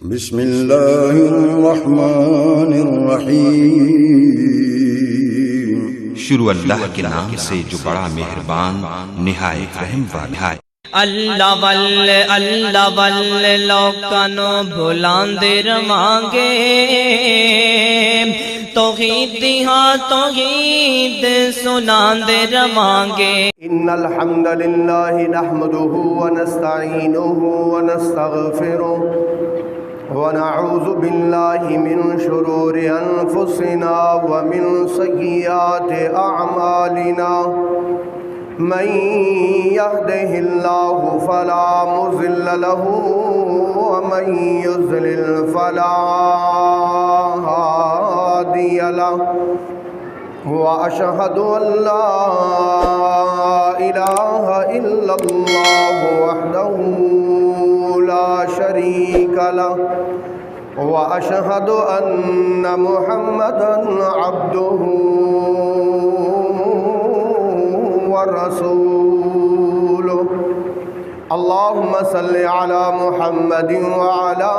بسم اللہ الرحمن الرحیم۔ شروع اللہ کے نام سے جو بڑا مہربان نہایت رحم والا ہے۔ اللہ واللہ لوکانو بھلاندے رواں گے، توحید دی ہاں توحید سناندے رواں گے۔ ان الحمد للہ نحمده ونستعینہ ونستغفرہ ونعوذ باللہ من شرور انفسنا ومن سیئات اعمالنا، من يهده الله فلا مضل له ومن يضلل فلا هادي له، وأشهد أن لا إله إلا الله وحده لا شريك له، وأشهد أن محمدًا عبده ورسوله۔ اللهم صل على محمد وعلى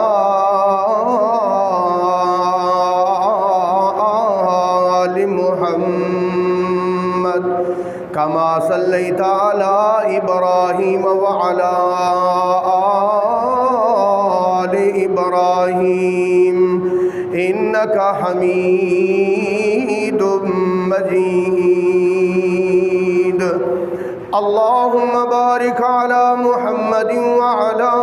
آل محمد كما صليت على إبراهيم وعلى آل إبراهيم إنك حميد مجيد۔ اللهم بارك على محمد وعلى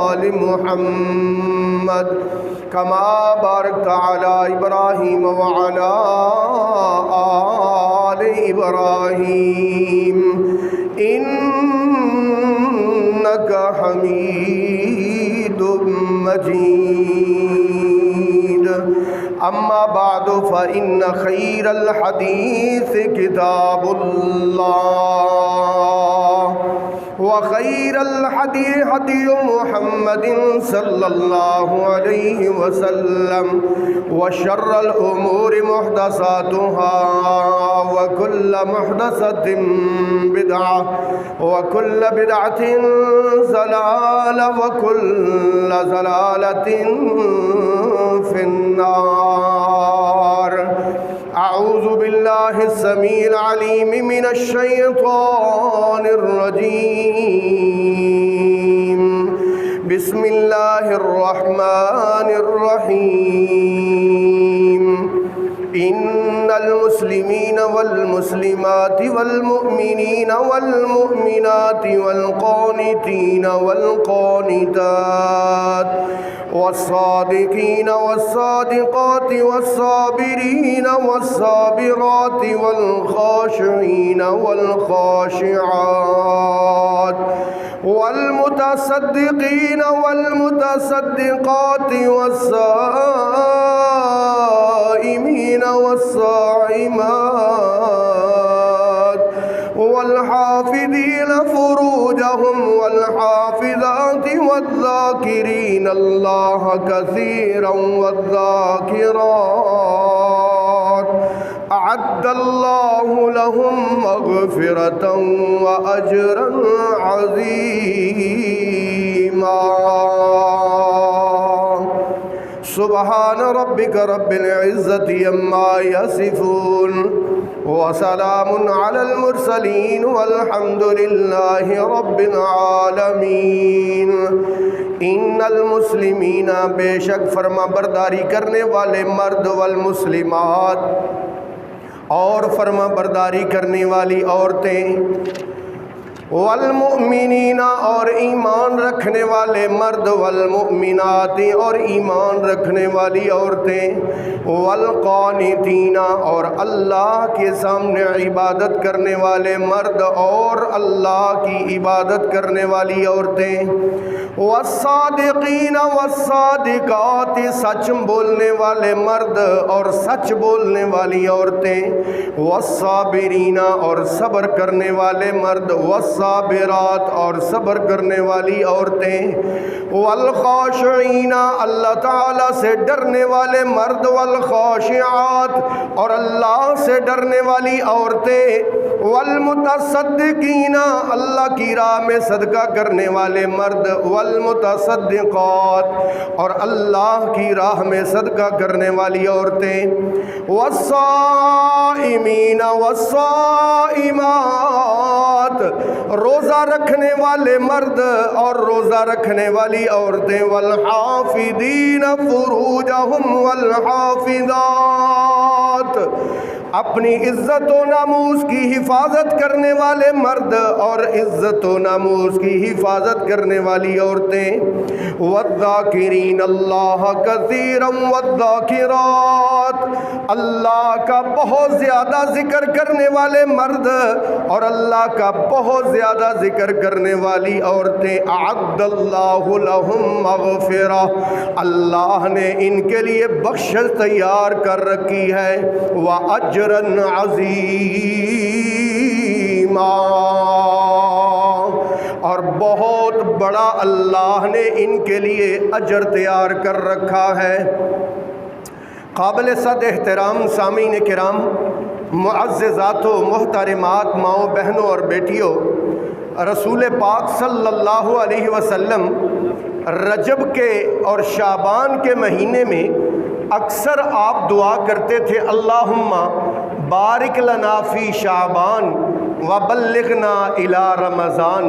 آل محمد كما باركت على إبراهيم وعلى آل إبراهيم إنك حميد مجيد۔ اما بعد فإن خير الحديث كتاب الله، وخير الهدي هدي محمد صلى الله عليه وسلم، وشر الأمور محدثاتها، وكل محدثة بدعة، وكل بدعة ضلالة، وكل ضلالة في النار۔ اعوذ باللہ السمیع العلیم من الشیطان الرجیم، بسم اللہ الرحمن الرحیم۔ ان المسلمین والمسلمات والمؤمنین والمؤمنات والقانتین والقانتات والصادقین والصادقات والصابرین والصابرات والخاشعین والخاشعات والمتصدقین والمتصدقات والصائمین والصائمات والحافظین فروجهم والحافظات والذاکرین اللہ کثیرا والذاکرات اعد اللہ لهم مغفرة واجرا عظیما۔ سبحان ربک رب العزت عما یصفون، وسلام علی المرسلین، والحمد للہ رب العالمین۔ ان المسلمین، بے شک فرما برداری کرنے والے مرد، والمسلمات، اور فرما برداری کرنے والی عورتیں، والمؤمنین، اور ایمان رکھنے والے مرد، والمؤمنات، اور ایمان رکھنے والی عورتیں، والقانتین، اور اللہ کے سامنے عبادت کرنے والے مرد اور اللہ کی عبادت کرنے والی عورتیں، والصادقین والصادقات، سچ بولنے والے مرد اور سچ بولنے والی عورتیں، والصابرین، اور صبر کرنے والے مرد، والصابرات، اور صبر کرنے والی عورتیں، والخاشعین، اللہ تعالیٰ سے ڈرنے والے مرد، والخاشعات، اور اللہ سے ڈرنے والی عورتیں، والمتصدقین اللہ کی راہ میں صدقہ کرنے والے مرد، والمتصدقات اور اللہ کی راہ میں صدقہ کرنے والی عورتیں، والصائمین والصائمات روزہ رکھنے والے مرد اور روزہ رکھنے والی عورتیں، والحافظین فروجہم والحافظات اپنی عزت و ناموس کی حفاظت کرنے والے مرد اور عزت و ناموس کی حفاظت کرنے والی عورتیں، والذاکرین اللہ کثیرا والذاکرات اللہ کا بہت زیادہ ذکر کرنے والے مرد اور اللہ کا بہت زیادہ ذکر کرنے والی عورتیں، اعد اللہ لہم مغفرہ اللہ نے ان کے لیے بخشش تیار کر رکھی ہے، وَأَجْرًا عظیما اور بہت بڑا اللہ نے ان کے لیے اجر تیار کر رکھا ہے۔ قابل صد احترام سامعین کرام، معززات و محترمات، ماؤں بہنوں اور بیٹیوں، رسول پاک صلی اللہ علیہ وسلم رجب کے اور شعبان کے مہینے میں اکثر آپ دعا کرتے تھے، اللہم بارک لنا فی شعبان وبلغنا الی رمضان،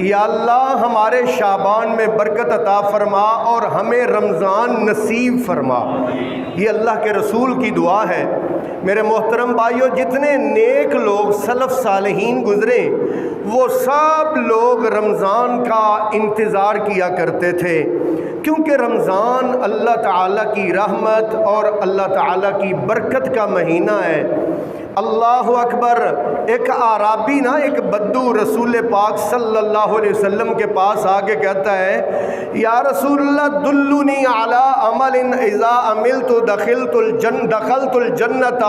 یا اللہ ہمارے شعبان میں برکت عطا فرما اور ہمیں رمضان نصیب فرما۔ یہ اللہ کے رسول کی دعا ہے۔ میرے محترم بھائیوں، جتنے نیک لوگ سلف صالحین گزرے وہ سب لوگ رمضان کا انتظار کیا کرتے تھے، کیونکہ رمضان اللہ تعالیٰ کی رحمت اور اللہ تعالیٰ کی برکت کا مہینہ ہے۔ اللہ اکبر۔ ایک اعرابی ایک بدو رسول پاک صلی اللہ علیہ وسلم کے پاس آگے کہتا ہے، یا رسول اللہ دلنی علی عمل اذا عملت دخلت الجنت،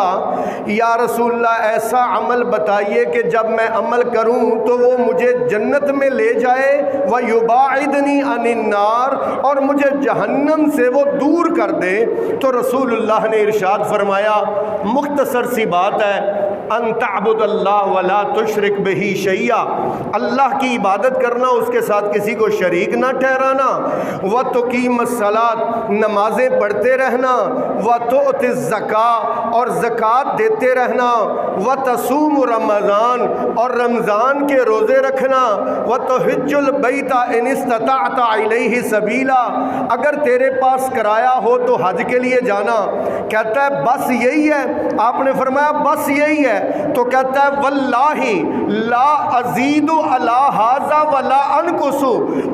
یا رسول اللہ ایسا عمل بتائیے کہ جب میں عمل کروں تو وہ مجھے جنت میں لے جائے، ویباعدنی عن النار اور مجھے جہنم سے وہ دور کر دے۔ تو رسول اللہ نے ارشاد فرمایا، مختصر سی بات ہے، ان تعبد اللہ ولا تشرک بہ شیئا، اللہ کی عبادت کرنا، اس کے ساتھ کسی کو شریک نہ ٹھہرانا، وتقیم الصلاۃ نمازیں پڑھتے رہنا، وتؤتی الزکاۃ اور زکوٰۃ دیتے رہنا، وتصوم رمضان اور رمضان کے روزے رکھنا، وتحج البیت ان استطعت الیہ سبیلا اگر تیرے پاس کرایہ ہو تو حج کے لیے جانا۔ کہتا ہے بس یہی ہے؟ آپ نے فرمایا بس یہی ہے۔ تو کہتا ہے واللہ لا ازید علی ھذا ولا انقص،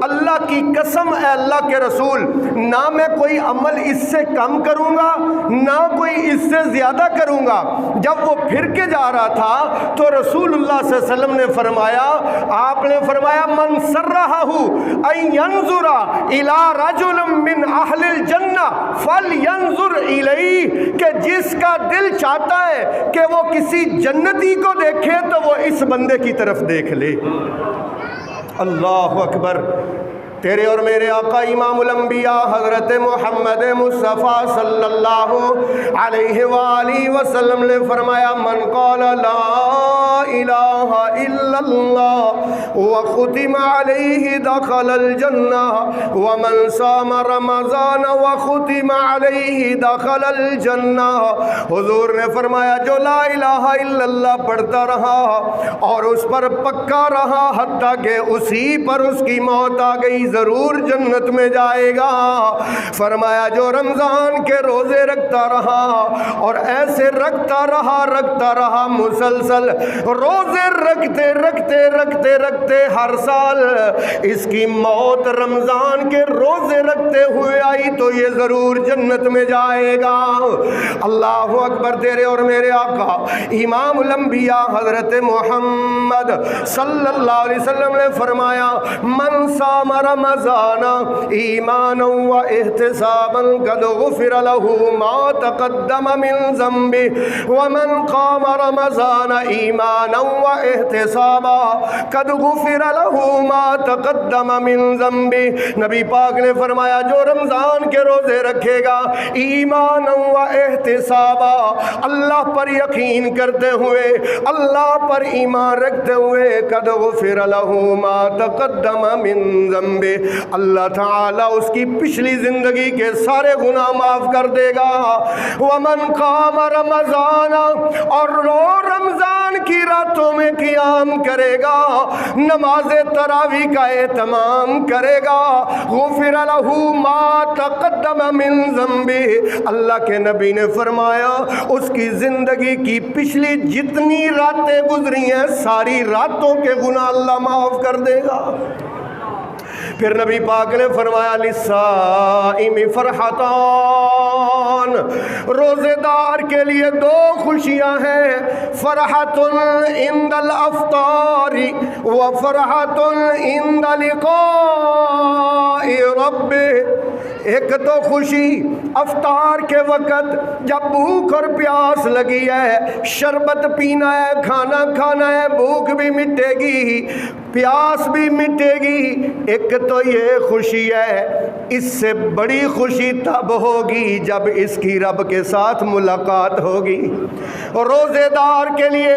اللہ کی قسم اے اللہ کے رسول، نہ میں کوئی عمل اس سے کم کروں گا نہ کوئی اس سے زیادہ کروں گا۔ جب وہ پھر کے جا رہا تھا تو رسول اللہ صلی اللہ علیہ وسلم نے فرمایا، آپ نے فرمایا من سرہ ان ینظر الی رجل من اہل الجنہ فلینظر الیہ، کہ جس کا دل چاہتا ہے کہ وہ کسی جنتی کو دیکھے تو وہ اس بندے کی طرف دیکھ لے۔ اللہ اکبر۔ تیرے اور میرے آقا امام الانبیاء حضرت محمد مصطفیٰ صلی اللہ علیہ وآلہ وسلم نے فرمایا، من قال لا الہ الا اللہ وختم علیہ دخل الجنہ ومن صام رمضان وختم علیہ دخل الجنہ۔ حضور نے فرمایا جو لا الہ الا اللہ پڑھتا رہا اور اس پر پکا رہا حتیٰ کہ اسی پر اس کی موت آ گئی، ضرور جنت میں جائے گا۔ فرمایا جو رمضان کے روزے رکھتا رہا اور ایسے رکھتا رہا مسلسل، روزے رکھتے ہر سال اس کی موت رمضان کے روزے رکھتے ہوئے آئی تو یہ ضرور جنت میں جائے گا۔ اللہ اکبر۔ تیرے اور میرے آقا امام الانبیاء حضرت محمد صلی اللہ علیہ وسلم نے فرمایا، من صام رمضان ایمانا و احتسابا قد غفر له ما تقدم من ذنبه ومن قام رمضان ایمانا و احتسابا قد غفر له ما تقدم من ذنبه۔ نبی پاک نے فرمایا جو رمضان کے روزے رکھے گا ایمانا و احتسابا، اللہ پر یقین کرتے ہوئے، اللہ پر ایمان رکھتے ہوئے، قد غفر له ما تقدم من ذنبه، اللہ تعالیٰ اس کی پچھلی زندگی کے سارے گناہ معاف کر دے گا۔ ومن قام رمضان، اور رو رمضان کی راتوں میں قیام کرے گا، نماز تراویح کا اہتمام کرے گا، غفر له ما تقدم من ذنبه، اللہ کے نبی نے فرمایا اس کی زندگی کی پچھلی جتنی راتیں گزری ہیں ساری راتوں کے گناہ اللہ معاف کر دے گا۔ پھر نبی پاک نے فرمایا للصائم فرحتان، روزے دار کے لیے دو خوشیاں ہیں، فرحت عند الافطار و فرحت عند لقاء ربه۔ ایک تو خوشی افطار کے وقت جب بھوک اور پیاس لگی ہے، شربت پینا ہے، کھانا کھانا ہے، بھوک بھی مٹے گی، پیاس بھی مٹے گی، ایک تو یہ خوشی ہے۔ اس سے بڑی خوشی تب ہوگی جب اس کی رب کے ساتھ ملاقات ہوگی۔ روزے دار کے لیے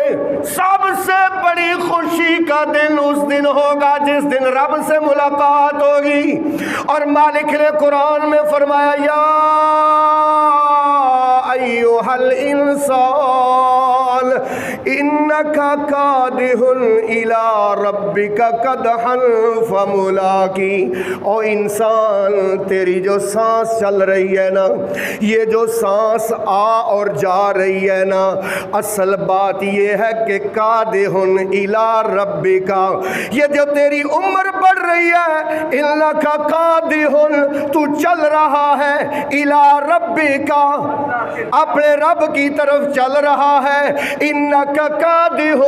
سب سے بڑی خوشی کا دن اس دن ہوگا جس دن رب سے ملاقات ہوگی۔ اور مالک نے قرآن میں فرمایا یا ایھا الانسان انک کادح الی ربک کدحا فملاقی، او انسان تیری جو سانس چل رہی ہے نا، یہ جو سانس آ اور جا رہی ہے نا، اصل بات یہ ہے کہ کادح الی ربک، یہ جو تیری عمر بڑھ رہی ہے، انک کادح، تو چل رہا ہے الی ربک، اپنے رب کی طرف چل رہا ہے، انک کادح،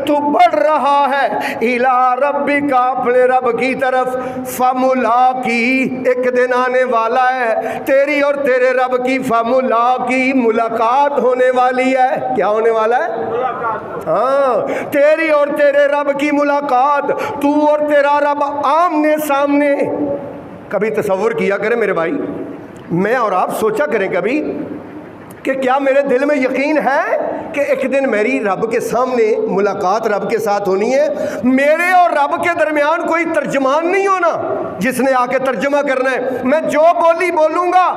تو بڑھ رہا ہے الی ربک، اپنے رب کی طرف، فملاقی، ایک دن آنے والا ہے تیری اور تیرے رب کی فملاقی، ملاقات ہونے والی ہے۔ کیا ہونے والا ہے؟ ہاں، تیری اور تیرے رب کی ملاقات، تو اور تیرا رب آمنے سامنے۔ کبھی تصور کیا کریں میرے بھائی، میں اور آپ سوچا کریں کبھی کہ کیا میرے دل میں یقین ہے کہ ایک دن میری رب کے سامنے ملاقات رب کے ساتھ ہونی ہے؟ میرے اور رب کے درمیان کوئی ترجمان نہیں ہونا جس نے آ کے ترجمہ کرنا ہے، میں جو بولی بولوں گا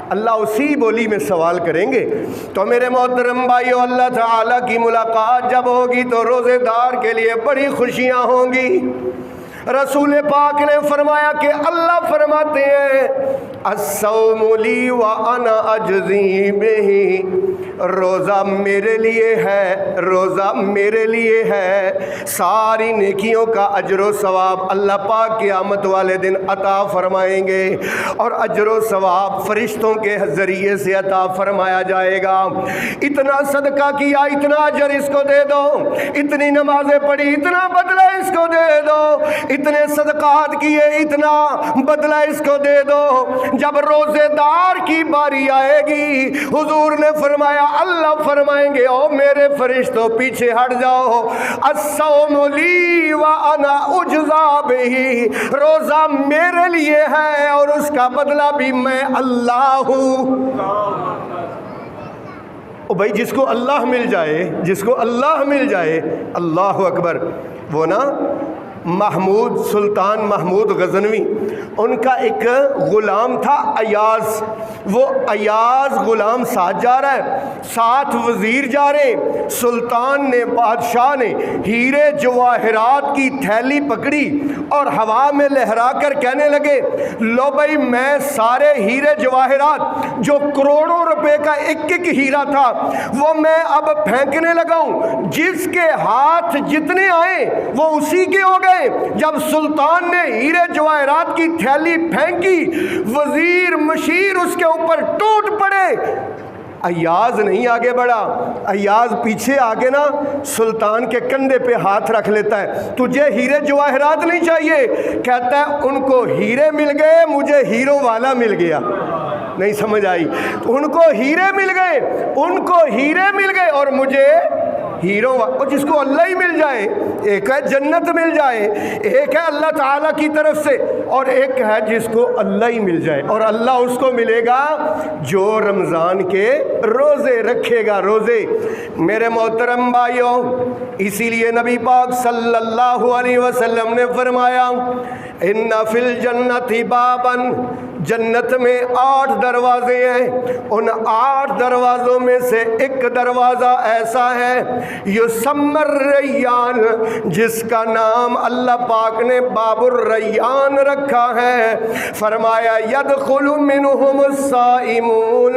اللہ اسی بولی میں سوال کریں گے۔ تو میرے محترم بھائیو، اللہ تعالیٰ کی ملاقات جب ہوگی تو روزے دار کے لیے بڑی خوشیاں ہوں گی۔ رسول پاک نے فرمایا کہ اللہ فرماتے ہیں الصوم لی وانا اجزی بہ، روزہ میرے لیے ہے، روزہ میرے لیے ہے، ساری نیکیوں کا اجر و ثواب اللہ پاک قیامت والے دن عطا فرمائیں گے، اور اجر و ثواب فرشتوں کے ذریعے سے عطا فرمایا جائے گا۔ اتنا صدقہ کیا اتنا اجر اس کو دے دو، اتنی نمازیں پڑھی اتنا بدلہ اس کو دے دو، اتنے صدقات کیے اتنا بدلہ اس کو دے دو۔ جب روزے دار کی باری آئے گی، حضور نے فرمایا اللہ فرمائیں گے او میرے فرشتوں پیچھے ہٹ جاؤ، الصوم لی وانا اجزا بہ، روزہ میرے لیے ہے اور اس کا بدلہ بھی میں اللہ ہوں۔ او بھائی جس کو اللہ مل جائے، جس کو اللہ مل جائے، اللہ اکبر۔ وہ نا محمود، سلطان محمود غزنوی، ان کا ایک غلام تھا ایاز، وہ ایاز غلام ساتھ جا رہا ہے، ساتھ وزیر جا رہے ہیں، سلطان نے، بادشاہ نے ہیرے جواہرات کی تھیلی پکڑی اور ہوا میں لہرا کر کہنے لگے لو بھائی میں سارے ہیرے جواہرات جو کروڑوں روپے کا ایک ایک ہیرا تھا وہ میں اب پھینکنے لگا ہوں، جس کے ہاتھ جتنے آئے وہ اسی کے ہو گئے۔ جب سلطان نے ہیرے جواہرات کی تھیلی پھینکی، وزیر مشیر اس کے اوپر ٹوٹ پڑے، ایاز نہیں آگے بڑھا، ایاز پیچھے آگے نا سلطان کے کندھے پہ ہاتھ رکھ لیتا ہے، تجھے ہیرے جواہرات نہیں چاہیے؟ کہتا ہے ان کو ہیرے مل گئے، مجھے ہیروں والا مل گیا۔ نہیں سمجھ آئی؟ تو ان کو ہیرے مل گئے، ان کو ہیرے مل گئے اور مجھے ہیروں، اور جس کو اللہ ہی مل جائے، ایک ہے جنت مل جائے، ایک ہے اللہ تعالیٰ کی طرف سے، اور ایک ہے جس کو اللہ ہی مل جائے، اور اللہ اس کو ملے گا جو رمضان کے روزے رکھے گا۔ روزے میرے محترم بھائیوں، اسی لیے نبی پاک صلی اللہ علیہ وسلم نے فرمایا ان فی الجنت بابا، جنت میں 8 دروازے ہیں، ان 8 دروازوں میں سے ایک دروازہ ایسا ہے یسمی الریان، جس کا نام اللہ پاک نے باب الریان رکھا ہے۔ فرمایا یدخل منہم الصائمون،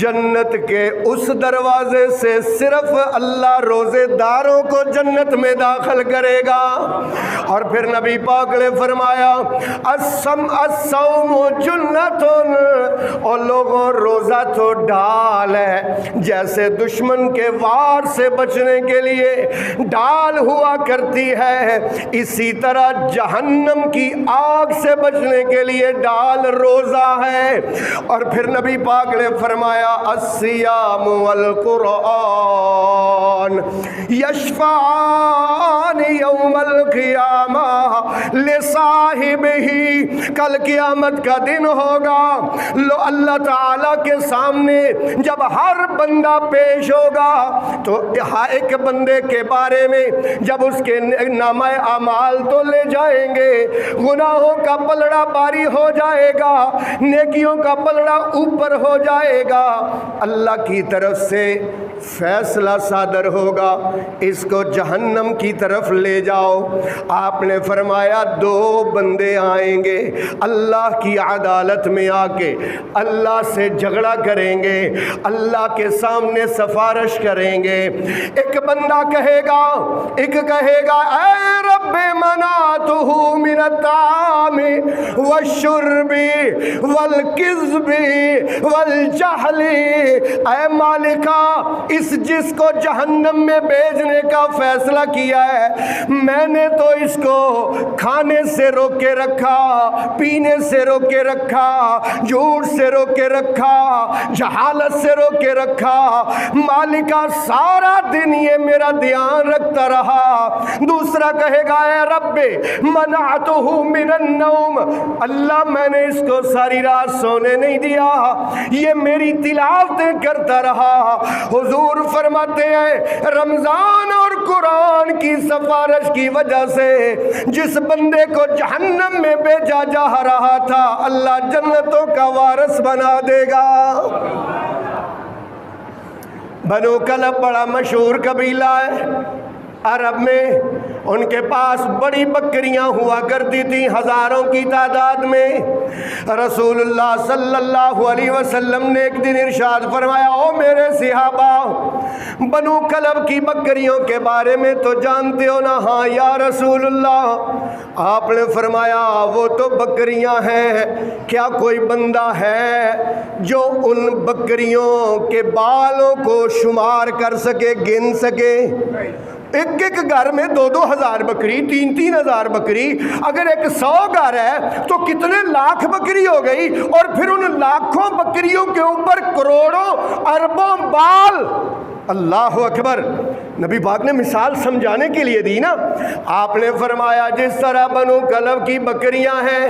جنت کے اس دروازے سے صرف اللہ روزے داروں کو جنت میں داخل کرے گا۔ اور پھر نبی پاک نے فرمایا الصوم جنت، اور لوگوں روزہ تو ڈال ہے، جیسے دشمن کے وار سے بچنے کے لیے ڈال ہوا کرتی ہے، اسی طرح جہنم کی آگ سے بچنے کے لیے ڈال روزہ ہے۔ اور پھر نبی پاک نے فرمایا الصیام والقرآن یشفعان یوم القیامہ لصاحبہ، کل قیامت کا دن ہوگا، لو اللہ تعالیٰ کے سامنے جب ہر بندہ پیش ہوگا تو ایک بندے کے بارے میں جب اس کے نامہ اعمال تو لے جائیں گے، گناہوں کا پلڑا باری ہو جائے گا، نیکیوں کا پلڑا اوپر ہو جائے گا، اللہ کی طرف سے فیصلہ صادر ہوگا، اس کو جہنم کی طرف لے جاؤ۔ آپ نے فرمایا 2 بندے آئیں گے اللہ کی عدالت میں آ کے اللہ سے جھگڑا کریں گے، اللہ کے سامنے سفارش کریں گے۔ ایک بندہ کہے گا اے رب منعتہ من الطعام والشرب والکذب والجہل، اے مالکا اس جس کو جہنم میں بھیجنے کا فیصلہ کیا ہے، میں نے تو اس کو کھانے سے روک کے رکھا، پینے سے روک کے رکھا، جھوٹ سے روک کے رکھا، جہالت سے روک کے رکھا، مالکا سارا دن یہ میرا دھیان رکھتا رہا۔ دوسرا کہے گا اے رب منعتہ من النوم، اللہ میں نے اس کو ساری رات سونے نہیں دیا، یہ میری تلاوتیں کرتا رہا۔ حضور فرماتے ہیں رمضان اور قرآن کی سفارش کی وجہ سے جس بندے کو جہنم میں بھیجا جا رہا تھا اللہ جنتوں کا وارث بنا دے گا۔ بنو کلب بڑا مشہور قبیلہ ہے عرب میں، ان کے پاس بڑی بکریاں ہوا کرتی تھیں ہزاروں کی تعداد میں۔ رسول اللہ صلی اللہ علیہ وسلم نے ایک دن ارشاد فرمایا او میرے صحابہ، بنو کلب کی بکریوں کے بارے میں تو جانتے ہو نا؟ ہاں یا رسول اللہ۔ آپ نے فرمایا وہ تو بکریاں ہیں، کیا کوئی بندہ ہے جو ان بکریوں کے بالوں کو شمار کر سکے، گن سکے؟ ایک ایک گھر میں 2-2 ہزار بکری، 3-3 ہزار بکری، اگر 100 گھر ہے تو کتنے لاکھ بکری ہو گئی، اور پھر ان لاکھوں بکریوں کے اوپر کروڑوں اربوں بال۔ اللہ اکبر، نبی پاک نے مثال سمجھانے کے لیے دی نا۔ آپ نے فرمایا جس طرح بنو کلب کی بکریاں ہیں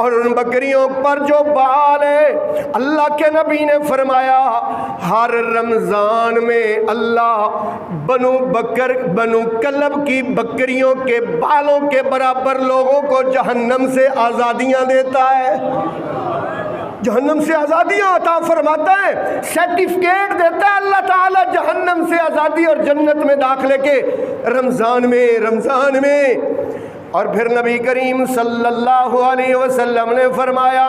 اور ان بکریوں پر جو بال ہے، اللہ کے نبی نے فرمایا ہر رمضان میں اللہ بنو کلب کی بکریوں کے بالوں کے برابر لوگوں کو جہنم سے آزادیاں دیتا ہے، جہنم سے آزادیاں عطا فرماتا ہے، سرٹیفکیٹ دیتا ہے اللہ تعالیٰ جہنم سے آزادی اور جنت میں داخلے کے رمضان میں۔ اور پھر نبی کریم صلی اللہ علیہ وسلم نے فرمایا،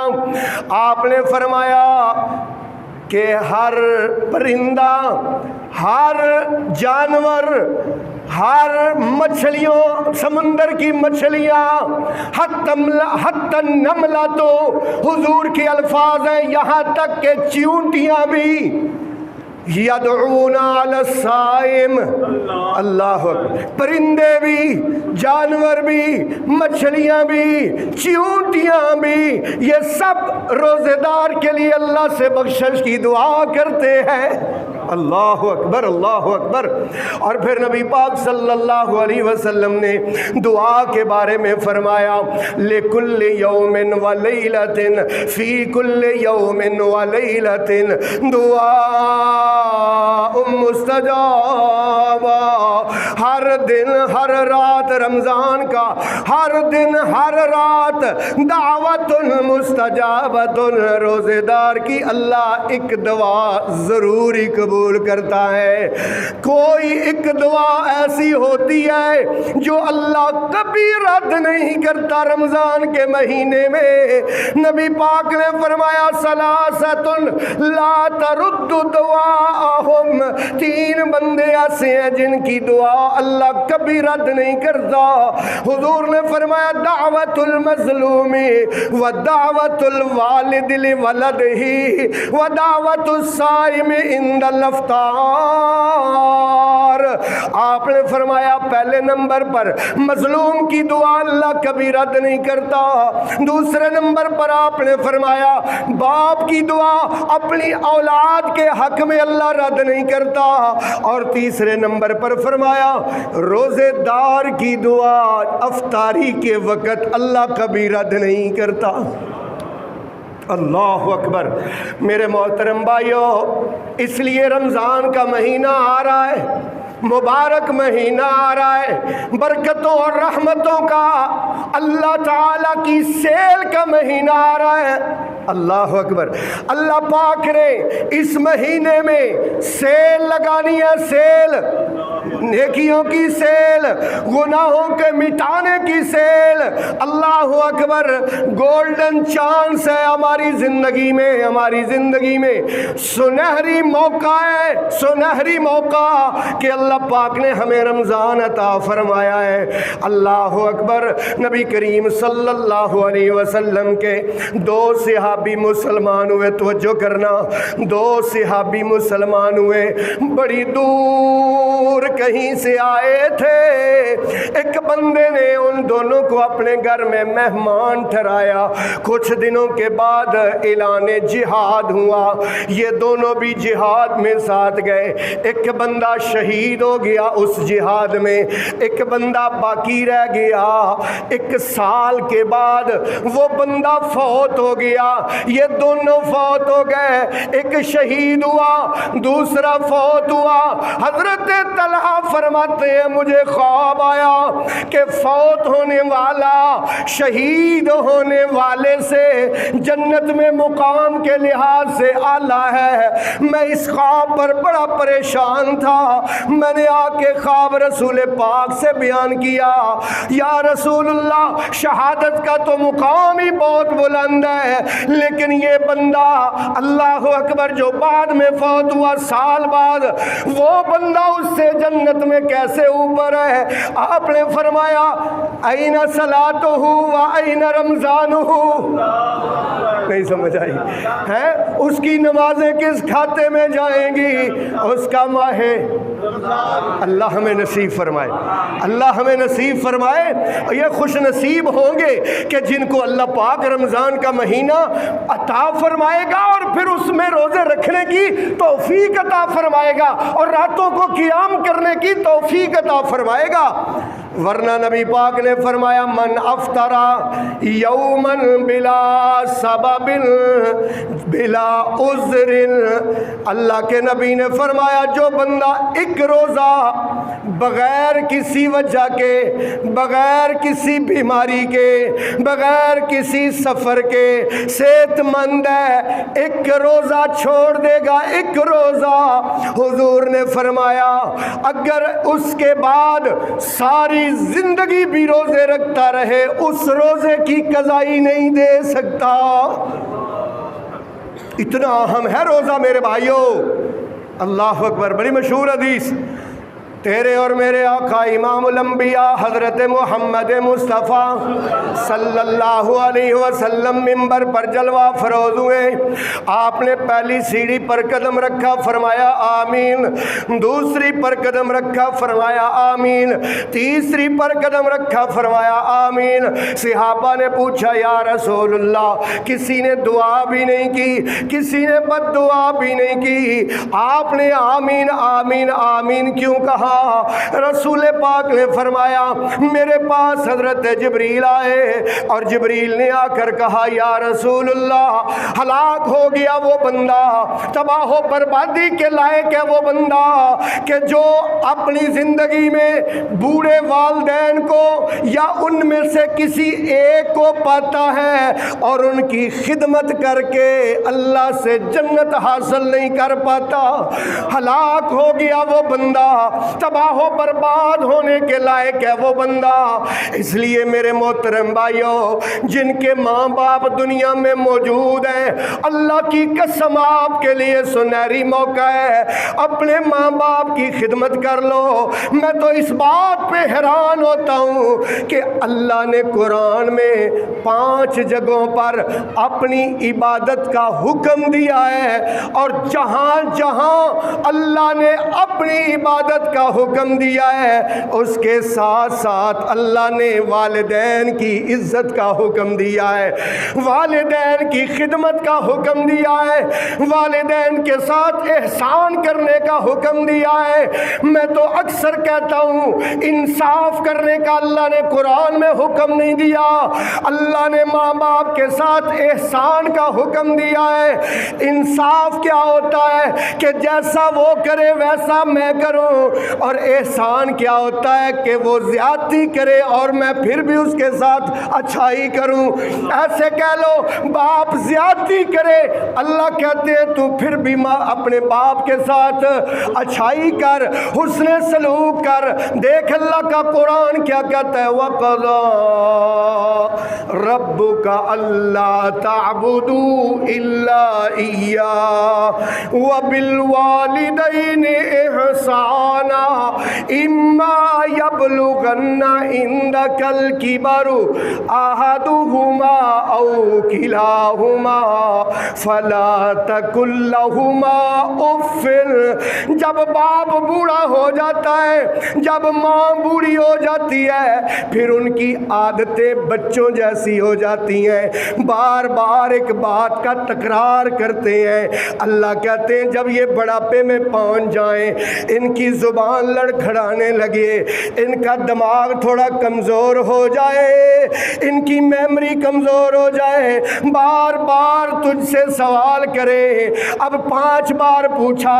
آپ نے فرمایا کہ ہر پرندہ، ہر جانور، ہر مچھلیوں، سمندر کی مچھلیاں، حتی النملہ، تو حضور کے الفاظ ہیں یہاں تک کہ چیونٹیاں بھی یدعون علی الصائم، اللہ اکبر، پرندے بھی، جانور بھی، مچھلیاں بھی، چیونٹیاں بھی، یہ سب روزے دار کے لیے اللہ سے بخشش کی دعا کرتے ہیں۔ اللہ اکبر، اللہ اکبر۔ اور پھر نبی پاک صلی اللہ علیہ وسلم نے دعا کے بارے میں فرمایا لِكُلِّ يَوْمٍ وَلَيْلَةٍ فِي كُلِّ يَوْمٍ وَلَيْلَةٍ دعاء مستجابہ، ہر دن ہر رات رمضان کا، ہر دن ہر رات دعوت مستجابۃ، روزے دار کی اللہ ایک دعا ضرور ہی قبول کرتا ہے۔ کوئی ایک دعا ایسی ہوتی ہے جو اللہ کبھی رد نہیں کرتا۔ رمضان کے مہینے میں نبی پاک نے فرمایا ثلاثۃ لا ترد دعاءہم، تین بندے ایسے ہیں جن کی دعا اللہ کبھی رد نہیں کرتا۔ حضور نے فرمایا دعوت المظلوم و دعوت الوالد لولدہ و دعوت الصائم عند الافطار۔ آپ نے فرمایا پہلے نمبر پر مظلوم کی دعا اللہ کبھی رد نہیں کرتا، دوسرے نمبر پر آپ نے فرمایا باپ کی دعا اپنی اولاد کے حق میں اللہ رد نہیں کرتا، اور تیسرے نمبر پر فرمایا روزے دار کی دعا افطاری کے وقت اللہ کبھی رد نہیں کرتا۔ اللہ اکبر۔ میرے محترم بھائیو، اس لیے رمضان کا مہینہ آ رہا ہے، مبارک مہینہ آ رہا ہے، برکتوں اور رحمتوں کا، اللہ تعالیٰ کی سیل کا مہینہ آ رہا ہے۔ اللہ اکبر۔ اللہ پاک نے اس مہینے میں سیل لگانی ہے، سیل، نیکیوں کی سیل، گناہوں کے مٹانے کی سیل۔ اللہ اکبر۔ گولڈن چانس ہے ہماری زندگی میں، ہماری زندگی میں سنہری موقع ہے، سنہری موقع کہ اللہ پاک نے ہمیں رمضان عطا فرمایا ہے۔ اللہ اکبر۔ نبی کریم صلی اللہ علیہ وسلم کے دو صحابی مسلمان ہوئے، توجہ کرنا، دو صحابی مسلمان ہوئے، بڑی دور کہیں سے آئے تھے۔ ایک بندے نے ان دونوں کو اپنے گھر میں مہمان ٹھہرایا۔ کچھ دنوں کے بعد اعلان جہاد ہوا، یہ دونوں بھی جہاد میں ساتھ گئے۔ ایک بندہ شہید ہو گیا اس جہاد میں، ایک بندہ باقی رہ گیا۔ 1 سال کے بعد وہ بندہ فوت ہو گیا، یہ دونوں فوت ہو گئے، ایک شہید ہوا، دوسرا فوت ہوا۔ حضرت طلحہ فرماتے ہیں مجھے خواب آیا کہ فوت ہونے والا شہید ہونے والے سے جنت میں مقام کے لحاظ سے اعلیٰ ہے۔ میں اس خواب پر بڑا پریشان تھا، میں نے آ کے خواب رسول پاک سے بیان کیا، یا رسول اللہ شہادت کا تو مقام ہی بہت بلند ہے، لیکن یہ بندہ اللہ اکبر جو بعد میں فوت ہوا سال بعد، وہ بندہ اس سے جنت میں کیسے اوپر ہے؟ آپ نے فرمایا این صلاتہ و این رمضانہ، نہیں سمجھ آئی ہے؟ اس کی نمازیں کس کھاتے میں جائیں گی؟ اس کا ماہ اللہ ہمیں نصیب فرمائے، اللہ ہمیں نصیب فرمائے۔ اور یہ خوش نصیب ہوں گے کہ جن کو اللہ پاک رمضان کا مہینہ عطا فرمائے گا اور پھر اس میں روزے رکھنے کی توفیق عطا فرمائے گا اور راتوں کو قیام کرنے کی توفیق عطا فرمائے گا۔ ورنہ نبی پاک نے فرمایا من افطرا یوما بلا سبب بلا عذر، اللہ کے نبی نے فرمایا جو بندہ ایک روزہ بغیر کسی وجہ کے، بغیر کسی بیماری کے، بغیر کسی سفر کے صحت مند ہے، ایک روزہ چھوڑ دے گا، ایک روزہ، حضور نے فرمایا اگر اس کے بعد ساری زندگی بھی روزے رکھتا رہے اس روزے کی قضائی نہیں دے سکتا۔ اتنا اہم ہے روزہ میرے بھائیوں۔ اللہ اکبر۔ بڑی مشہور حدیث، تیرے اور میرے آقا امام الانبیاء حضرت محمد مصطفیٰ صلی اللہ علیہ وسلم منبر پر جلوہ فروز ہوئے. آپ نے پہلی سیڑھی پر قدم رکھا، فرمایا آمین. دوسری پر قدم رکھا، فرمایا آمین. تیسری پر قدم رکھا، فرمایا آمین. صحابہ نے پوچھا یا رسول اللہ، کسی نے دعا بھی نہیں کی، کسی نے بد دعا بھی نہیں کی، آپ نے آمین آمین آمین کیوں کہا؟ رسول پاک نے فرمایا میرے پاس حضرت جبریل آئے اور جبریل نے آ کر کہا یا رسول اللہ، ہلاک ہو گیا وہ بندہ، تباہ و بربادی کے لائق ہے وہ بندہ کہ جو اپنی زندگی میں بوڑھے والدین کو یا ان میں سے کسی ایک کو پاتا ہے اور ان کی خدمت کر کے اللہ سے جنت حاصل نہیں کر پاتا. ہلاک ہو گیا وہ بندہ، تباہ و برباد ہونے کے لائق ہے وہ بندہ. اس لیے میرے محترم بھائیوں، جن کے ماں باپ دنیا میں موجود ہیں، اللہ کی قسم آپ کے لیے سنہری موقع ہے، اپنے ماں باپ کی خدمت کر لو. میں تو اس بات پہ حیران ہوتا ہوں کہ اللہ نے قرآن میں 5 جگہوں پر اپنی عبادت کا حکم دیا ہے، اور جہاں جہاں اللہ نے اپنی عبادت کا حکم دیا ہے اس کے ساتھ ساتھ اللہ نے والدین کی عزت کا حکم دیا ہے، والدین کی خدمت کا حکم دیا ہے، والدین کے ساتھ احسان کرنے کا حکم دیا ہے. میں تو اکثر کہتا ہوں انصاف کرنے کا اللہ نے قرآن میں حکم نہیں دیا، اللہ نے ماں باپ کے ساتھ احسان کا حکم دیا ہے. انصاف کیا ہوتا ہے کہ جیسا وہ کرے ویسا میں کروں، اور احسان کیا ہوتا ہے کہ وہ زیادتی کرے اور میں پھر بھی اس کے ساتھ اچھائی کروں. ایسے کہہ لو باپ زیادتی کرے، اللہ کہتے ہیں تو پھر بھی اپنے باپ کے ساتھ اچھائی کر، حسن سلوک کر. دیکھ اللہ کا قرآن کیا کہتا ہے، وَقَضَى رَبُّكَ أَلَّا تَعْبُدُوا إِلَّا إِيَّاهُ وَبِالْوَالِدَيْنِ إِحْسَانًا إِمَّا يَبْلُغَنَّ عِندَكَ الْكِبَرَ أَحَدُهُمَا أَوْ كِلَاهُمَا فَلَا تَقُل لَّهُمَا أُفٍّ. جب باپ بوڑھا ہو جاتا ہے، جب ماں بوڑھی ہو جاتی ہے، پھر ان کی عادتیں بچوں جیسی ہو جاتی ہیں، بار بار ایک بات کا تکرار کرتے ہیں. اللہ کہتے ہیں جب یہ بڑھاپے میں پہنچ جائیں، ان کی زبان لڑکھڑانے لگے، ان کا دماغ تھوڑا کمزور ہو جائے، ان کی میموری کمزور ہو جائے، بار بار تجھ سے سوال کرے. اب 5 بار پوچھا،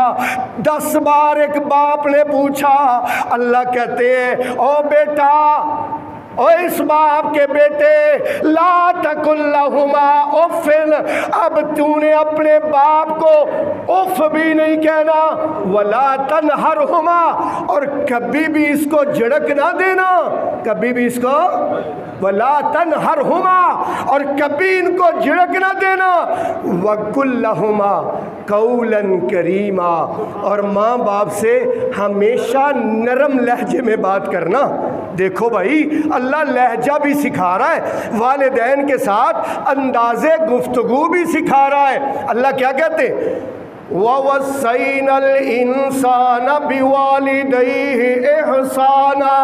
10 بار ایک باپ نے پوچھا، اللہ کہتے ہیں او بیٹا، او اس باپ کے بیٹے، لا تقل لہما اف. اب تو نے اپنے باپ کو اف بھی نہیں کہنا، ولا تنہرہما، اور کبھی بھی اس کو جھڑک نہ دینا، کبھی بھی اس کو ولا تنہرہما، اور کبھی ان کو جھڑک نہ دینا. وقل لہما قولا کریما، اور ماں باپ سے ہمیشہ نرم لہجے میں بات کرنا. دیکھو بھائی اللہ لہجہ بھی سکھا رہا ہے، والدین کے ساتھ انداز گفتگو بھی سکھا رہا ہے. اللہ کیا کہتے ہیں، وَوَصَّيْنَا الْإِنسَانَ بِوَالِدَيْهِ إِحْسَانًا.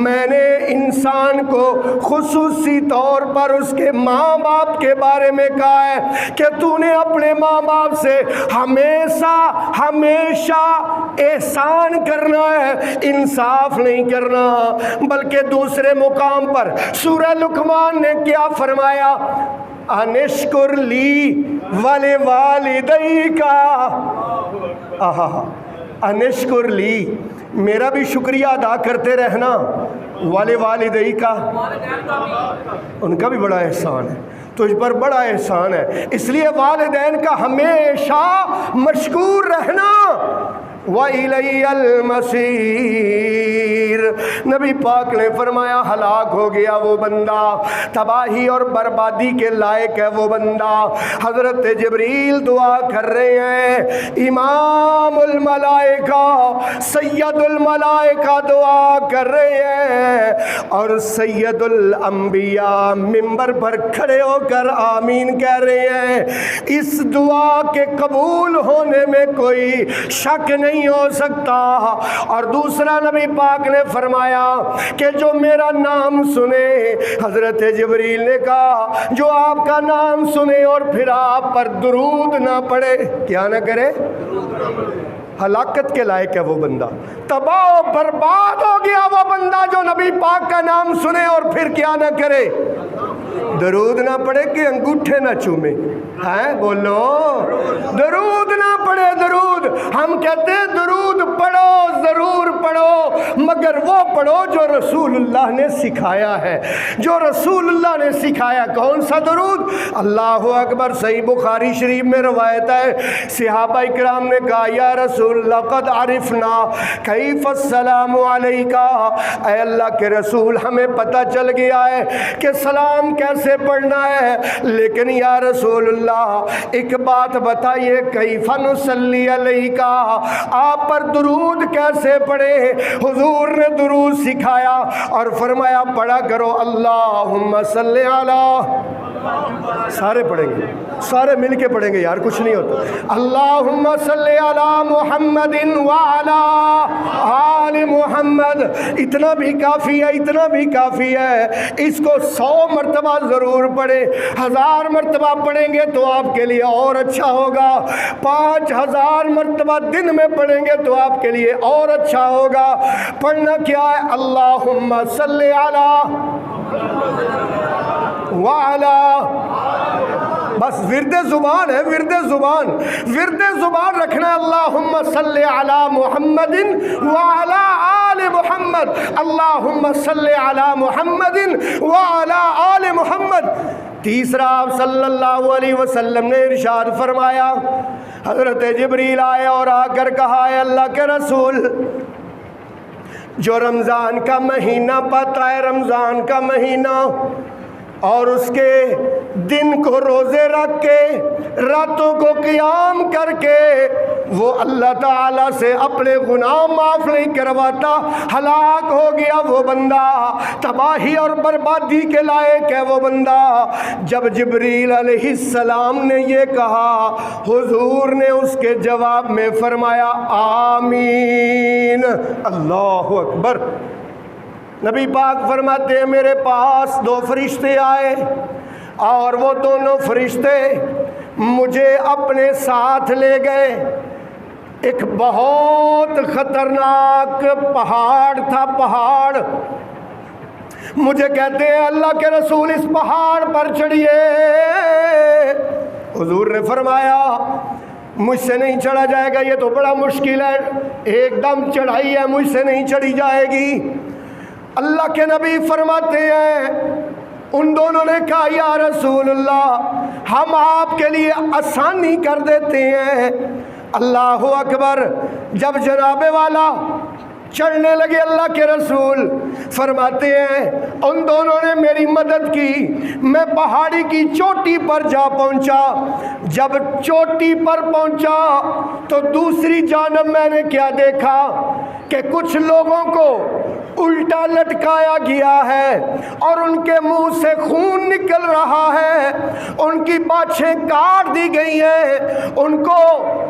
میں نے انسان کو خصوصی طور پر اس کے ماں باپ کے بارے میں کہا ہے کہ تو نے اپنے ماں باپ سے ہمیشہ ہمیشہ احسان کرنا ہے، انصاف نہیں کرنا. بلکہ دوسرے مقام پر سورہ لقمان نے کیا فرمایا، انشکر لی ولوالدیک، انشکر لی، میرا بھی شکریہ ادا کرتے رہنا، والدیک، ان کا بھی بڑا احسان ہے، تجھ پر بڑا احسان ہے، اس لیے والدین کا ہمیشہ مشکور رہنا. وَإِلَيَّ الْمَصِيرُ. نبی پاک نے فرمایا ہلاک ہو گیا وہ بندہ، تباہی اور بربادی کے لائق ہے وہ بندہ۔ حضرت جبریل دعا کر رہے ہیں، امام الملائکہ سید الملائکہ دعا کر رہے ہیں، اور سید الانبیاء منبر پر کھڑے ہو کر آمین کہہ رہے ہیں۔ اس دعا کے قبول ہونے میں کوئی شک نہیں ہو سکتا۔ اور دوسرا نبی پاک نے فرمایا کہ جو میرا نام سنے، حضرت جبریل نے کہا جو آپ کا نام سنے اور پھر آپ پر درود نہ پڑے، کیا نہ کرے، ہلاکت کے لائق ہے وہ بندہ، تباہ و برباد ہو گیا وہ بندہ جو نبی پاک کا نام سنے اور پھر کیا نہ کرے، درود نہ پڑے کہ انگوٹھے نہ چومے۔ ہیں بولو، درود نہ پڑے۔ درود ہم کہتے ہیں درود پڑھو، ضرور پڑھو، مگر وہ پڑھو جو رسول اللہ نے سکھایا ہے، جو رسول اللہ نے سکھایا۔ کون سا درود؟ اللہ اکبر۔ صحیح بخاری شریف میں روایت ہے، صحابہ کرام نے کہا یا رسول اللہ قد عرفنا کیف السلام علیکہ، اے اللہ کے رسول ہمیں پتہ چل گیا ہے کہ سلام کیسے پڑھنا ہے، لیکن یا رسول اللہ ایک بات بتائیے، کیف نصلی علیکہ، آپ پر درود کیسے پڑھے؟ حضور نے درود سکھایا اور فرمایا پڑھا کرو اللہم صلی علی، سارے پڑھیں گے، سارے مل کے پڑھیں گے یار، کچھ نہیں ہوتا، اللہم صلی علی محمد وعلی آل محمد۔ اتنا بھی کافی ہے، اتنا بھی کافی ہے، اس کو 100 مرتبہ ضرور پڑھیں، 1000 مرتبہ پڑھیں گے تو آپ کے لیے اور اچھا ہوگا، 5000 مرتبہ دن میں پڑھیں گے تو آپ کے لیے اور اچھا ہوگا۔ پڑھنا کیا ہے؟ اللہم صلی علی وعلا، بس ورد زبان ہے، ورد زبان، ورد زبان رکھنا ہے، اللہم صلی علی محمد وعلا آل محمد، اللہم صلی علی محمد وعلا آل محمد۔ تیسرا آپ صلی اللہ علیہ وسلم نے ارشاد فرمایا، حضرت جبریل آئے اور آ کر کہا ہے اللہ کے رسول، جو رمضان کا مہینہ پاتا ہے، رمضان کا مہینہ، اور اس کے دن کو روزے رکھ کے راتوں کو قیام کر کے وہ اللہ تعالیٰ سے اپنے گناہ معاف نہیں کرواتا، ہلاک ہو گیا وہ بندہ، تباہی اور بربادی کے لائق ہے وہ بندہ۔ جب جبریل علیہ السلام نے یہ کہا، حضور نے اس کے جواب میں فرمایا آمین، اللہ اکبر۔ نبی پاک فرماتے ہیں میرے پاس 2 فرشتے آئے اور وہ دونوں فرشتے مجھے اپنے ساتھ لے گئے۔ ایک بہت خطرناک پہاڑ تھا، پہاڑ، مجھے کہتے ہیں اللہ کے رسول اس پہاڑ پر چڑھیے۔ حضور نے فرمایا مجھ سے نہیں چڑھا جائے گا، یہ تو بڑا مشکل ہے، ایک دم چڑھائی ہے، مجھ سے نہیں چڑھی جائے گی۔ اللہ کے نبی فرماتے ہیں ان دونوں نے کہا یا رسول اللہ ہم آپ کے لیے آسانی کر دیتے ہیں۔ اللہ اکبر۔ جب جناب والا چڑھنے لگے اللہ کے رسول فرماتے ہیں ان دونوں نے میری مدد کی، میں پہاڑی کی چوٹی پر جا پہنچا۔ جب چوٹی پر پہنچا تو دوسری جانب میں نے کیا دیکھا کہ کچھ لوگوں کو الٹا لٹکایا گیا ہے اور ان کے منہ سے خون نکل رہا ہے، ان کی باچھیں کاٹ دی گئی ہیں، ان کو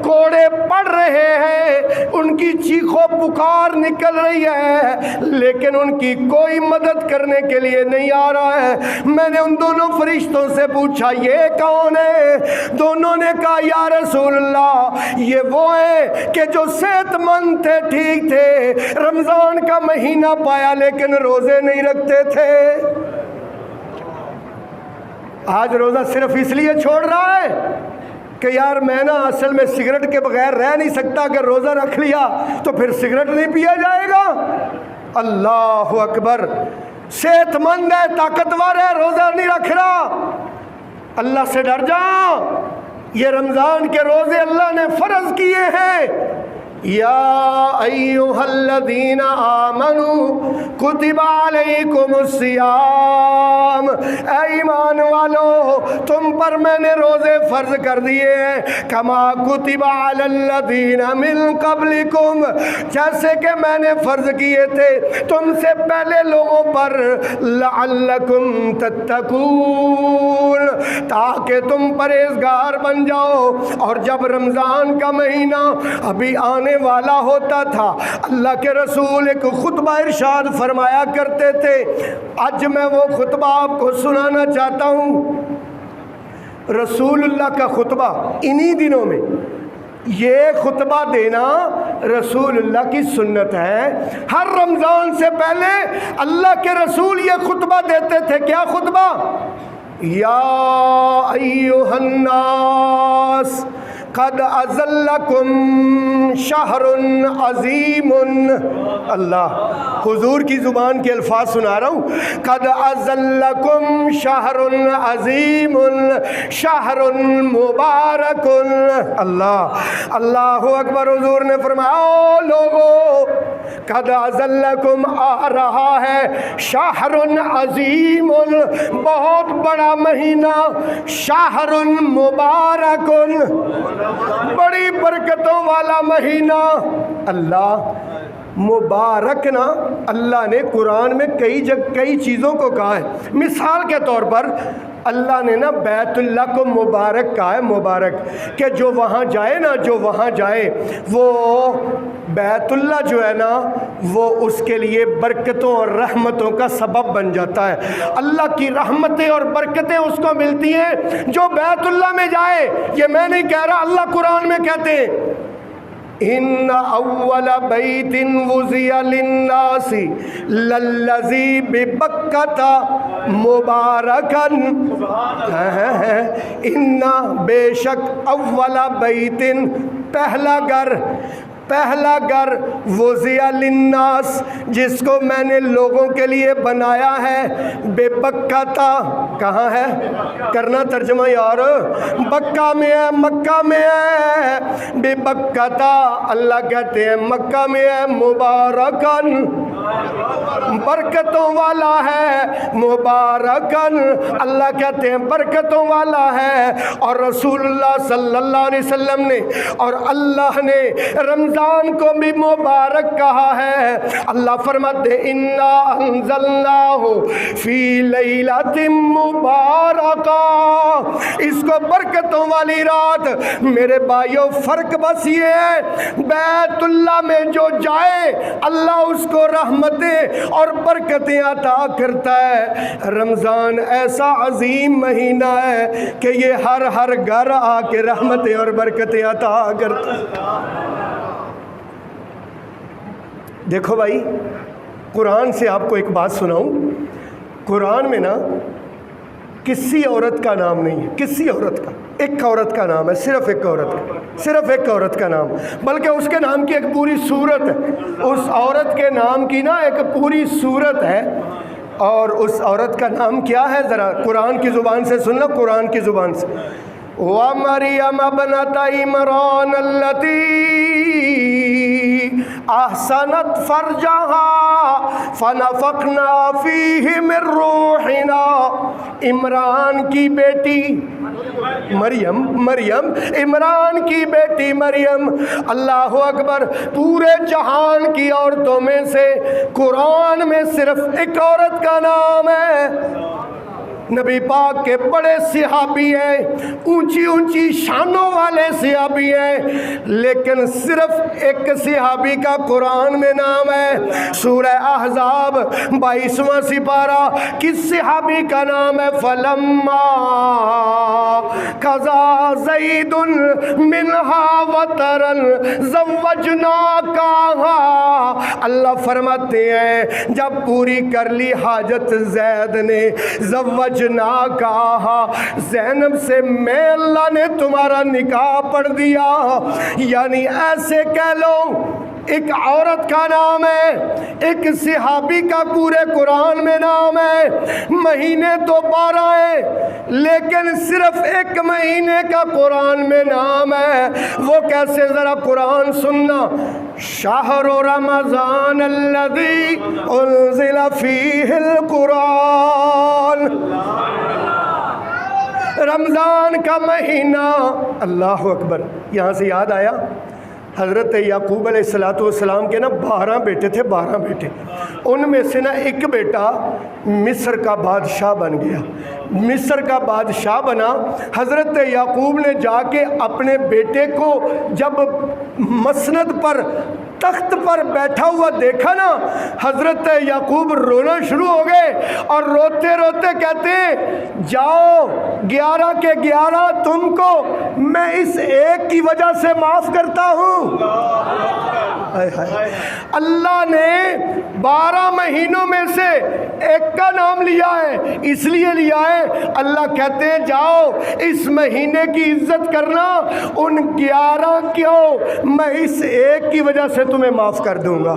کوڑے پڑ رہے ہیں، ان کی چیخ و پکار نکل رہی ہے، لیکن ان کی کوئی مدد کرنے کے لیے نہیں آ رہا ہے۔ میں نے ان دونوں فرشتوں سے پوچھا یہ کون ہے؟ دونوں نے کہا یا رسول اللہ یہ وہ ہیں کہ جو صحت مند تھے، ٹھیک تھے، رمضان کا مہینہ پایا لیکن روزے نہیں رکھتے تھے۔ آج روزہ صرف اس لیے چھوڑ رہا ہے کہ یار میں نا اصل میں سگریٹ کے بغیر رہ نہیں سکتا، اگر روزہ رکھ لیا تو پھر سگریٹ نہیں پیا جائے گا۔ اللہ اکبر۔ صحت مند ہے، طاقتور ہے، روزہ نہیں رکھ رہا، اللہ سے ڈر جا۔ یہ رمضان کے روزے اللہ نے فرض کیے ہیں، یا ایھا الذین آمنوا کتب علیکم الصیام، اے ایمان والو تم پر میں نے روزے فرض کر دیے ہیں، کما کتب علی الذین من قبلکم، جیسے کہ میں نے فرض کیے تھے تم سے پہلے لوگوں پر، لعلکم تتقون، تاکہ تم پرہیزگار بن جاؤ۔ اور جب رمضان کا مہینہ ابھی آنے والا ہوتا تھا، اللہ کے رسول ایک خطبہ ارشاد فرمایا کرتے تھے، آج میں وہ خطبہ آپ کو سنانا چاہتا ہوں۔ رسول اللہ کا خطبہ انہی دنوں میں، یہ خطبہ دینا رسول اللہ کی سنت ہے۔ ہر رمضان سے پہلے اللہ کے رسول یہ خطبہ دیتے تھے۔ کیا خطبہ؟ یا ایھا الناس قد اذلکم شہر عظیم، اللہ حضور کی زبان کے الفاظ سنا رہا ہوں، قد اذلکم شہر عظیم شہر مبارک، اللہ اللہ اکبر۔ حضور نے فرمایا او لوگو، قد اذلکم آ رہا ہے شہر عظیم، بہت بڑا مہینہ، شہر مبارک، بڑی برکتوں والا مہینہ۔ اللہ مبارک نا، اللہ نے قرآن میں کئی چیزوں کو کہا ہے۔ مثال کے طور پر اللہ نے نا بیت اللہ کو مبارک کہا ہے، مبارک، کہ جو وہاں جائے نا، جو وہاں جائے وہ بیت اللہ جو ہے نا وہ اس کے لیے برکتوں اور رحمتوں کا سبب بن جاتا ہے۔ اللہ کی رحمتیں اور برکتیں اس کو ملتی ہیں جو بیت اللہ میں جائے۔ یہ میں نہیں کہہ رہا، اللہ قرآن میں کہتے ہیں، ان اول بیت وضع للناس للذی ببکۃ مبارکا، ان بے شک اول بیت، پہلا گھر وضع للناس، جس کو میں نے لوگوں کے لیے بنایا ہے، بے بکہ، کہاں ہے؟ کرنا ترجمہ یار، بکہ میں ہے، مکہ میں ہے، بے بکہ، اللہ کہتے ہیں مکہ میں ہے، مبارکن، برکتوں والا ہے، مبارکن، اللہ کہتے ہیں برکتوں والا ہے۔ اور رسول اللہ صلی اللہ علیہ وسلم نے اور اللہ نے رمضان کو بھی مبارک کہا ہے۔ اللہ فرماتے ہیں انا انزلناہ فی لیلۃ مبارکہ، اس کو برکتوں والی رات۔ میرے بھائیوں فرق بس یہ ہے، بیت اللہ میں جو جائے اللہ اس کو رحمتیں اور برکتیں عطا کرتا ہے۔ رمضان ایسا عظیم مہینہ ہے کہ یہ ہر گھر آ کے رحمتیں اور برکتیں عطا کرتا ہے۔ دیکھو بھائی، قرآن سے آپ کو ایک بات سناؤں، قرآن میں نا کسی عورت کا نام نہیں ہے، کسی عورت کا، ایک عورت کا نام ہے، صرف ایک عورت کا، صرف ایک عورت کا نام، بلکہ اس کے نام کی ایک پوری سورت ہے، اس عورت کے نام کی نا ایک پوری سورت ہے۔ اور اس عورت کا نام کیا ہے؟ ذرا قرآن کی زبان سے سننا، قرآن کی زبان سے، وَمَرْيَمَ ابْنَتَ عِمْرَانَ الَّتِي احسنت فرجها فنفخنا فیہ من روحنا، عمران کی بیٹی مریم، عمران کی بیٹی مریم، اللہ اکبر، پورے جہان کی عورتوں میں سے قرآن میں صرف ایک عورت کا نام ہے۔ نبی پاک کے بڑے صحابی ہیں، اونچی اونچی شانوں والے صحابی ہیں، لیکن صرف ایک صحابی کا قرآن میں نام ہے۔ سورہ احزاب 22واں سپارہ، کس صحابی کا نام ہے؟ فلما قضا زید منہا وطرا زوجناکہا، اللہ فرماتے ہیں جب پوری کر لی حاجت زید نے، زوجناکہا، زینب سے میں اللہ نے تمہارا نکاح پڑھ دیا۔ یعنی ایسے کہہ لو ایک عورت کا نام ہے، ایک صحابی کا پورے قرآن میں نام ہے۔ مہینے تو 12 ہیں لیکن صرف ایک مہینے کا قرآن میں نام ہے۔ وہ کیسے؟ ذرا قرآن سننا۔ شہر رمضان الذی انزل فیہ القرآن، رمضان کا مہینہ۔ اللہ اکبر۔ یہاں سے یاد آیا حضرت یعقوب علیہ السلام کے نا 12 بیٹے تھے، 12 بیٹے۔ ان میں سے نا ایک بیٹا مصر کا بادشاہ بن گیا، مصر کا بادشاہ بنا۔ حضرت یعقوب نے جا کے اپنے بیٹے کو جب مسند پر، تخت پر بیٹھا ہوا دیکھا نا، حضرت یعقوب رونا شروع ہو گئے اور روتے روتے کہتے ہیں جاؤ 11 کے 11 تم کو میں اس ایک کی وجہ سے معاف کرتا ہوں۔ اللہ نے 12 مہینوں میں سے ایک کا نام لیا ہے، اس لیے لیا ہے اللہ کہتے ہیں جاؤ اس مہینے کی عزت کرنا، ان 11 کیوں میں اس ایک کی وجہ سے تمہیں معاف کر دوں گا۔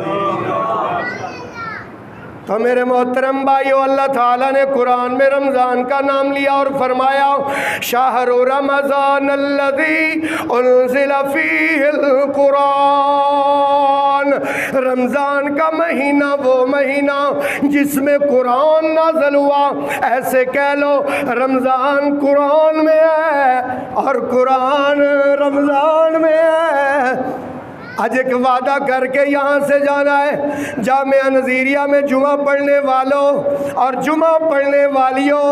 تو میرے محترم بھائیو، اللہ تعالیٰ نے قرآن میں رمضان کا نام لیا اور فرمایا شہر رمضان الذی انزل فیہ القرآن، رمضان کا مہینہ وہ مہینہ جس میں قرآن نازل ہوا۔ ایسے کہہ لو رمضان قرآن میں ہے اور قرآن رمضان میں ہے۔ آج ایک وعدہ کر کے یہاں سے جانا ہے، جامعہ نظیریہ میں جمعہ پڑھنے والوں اور جمعہ پڑھنے والیوں،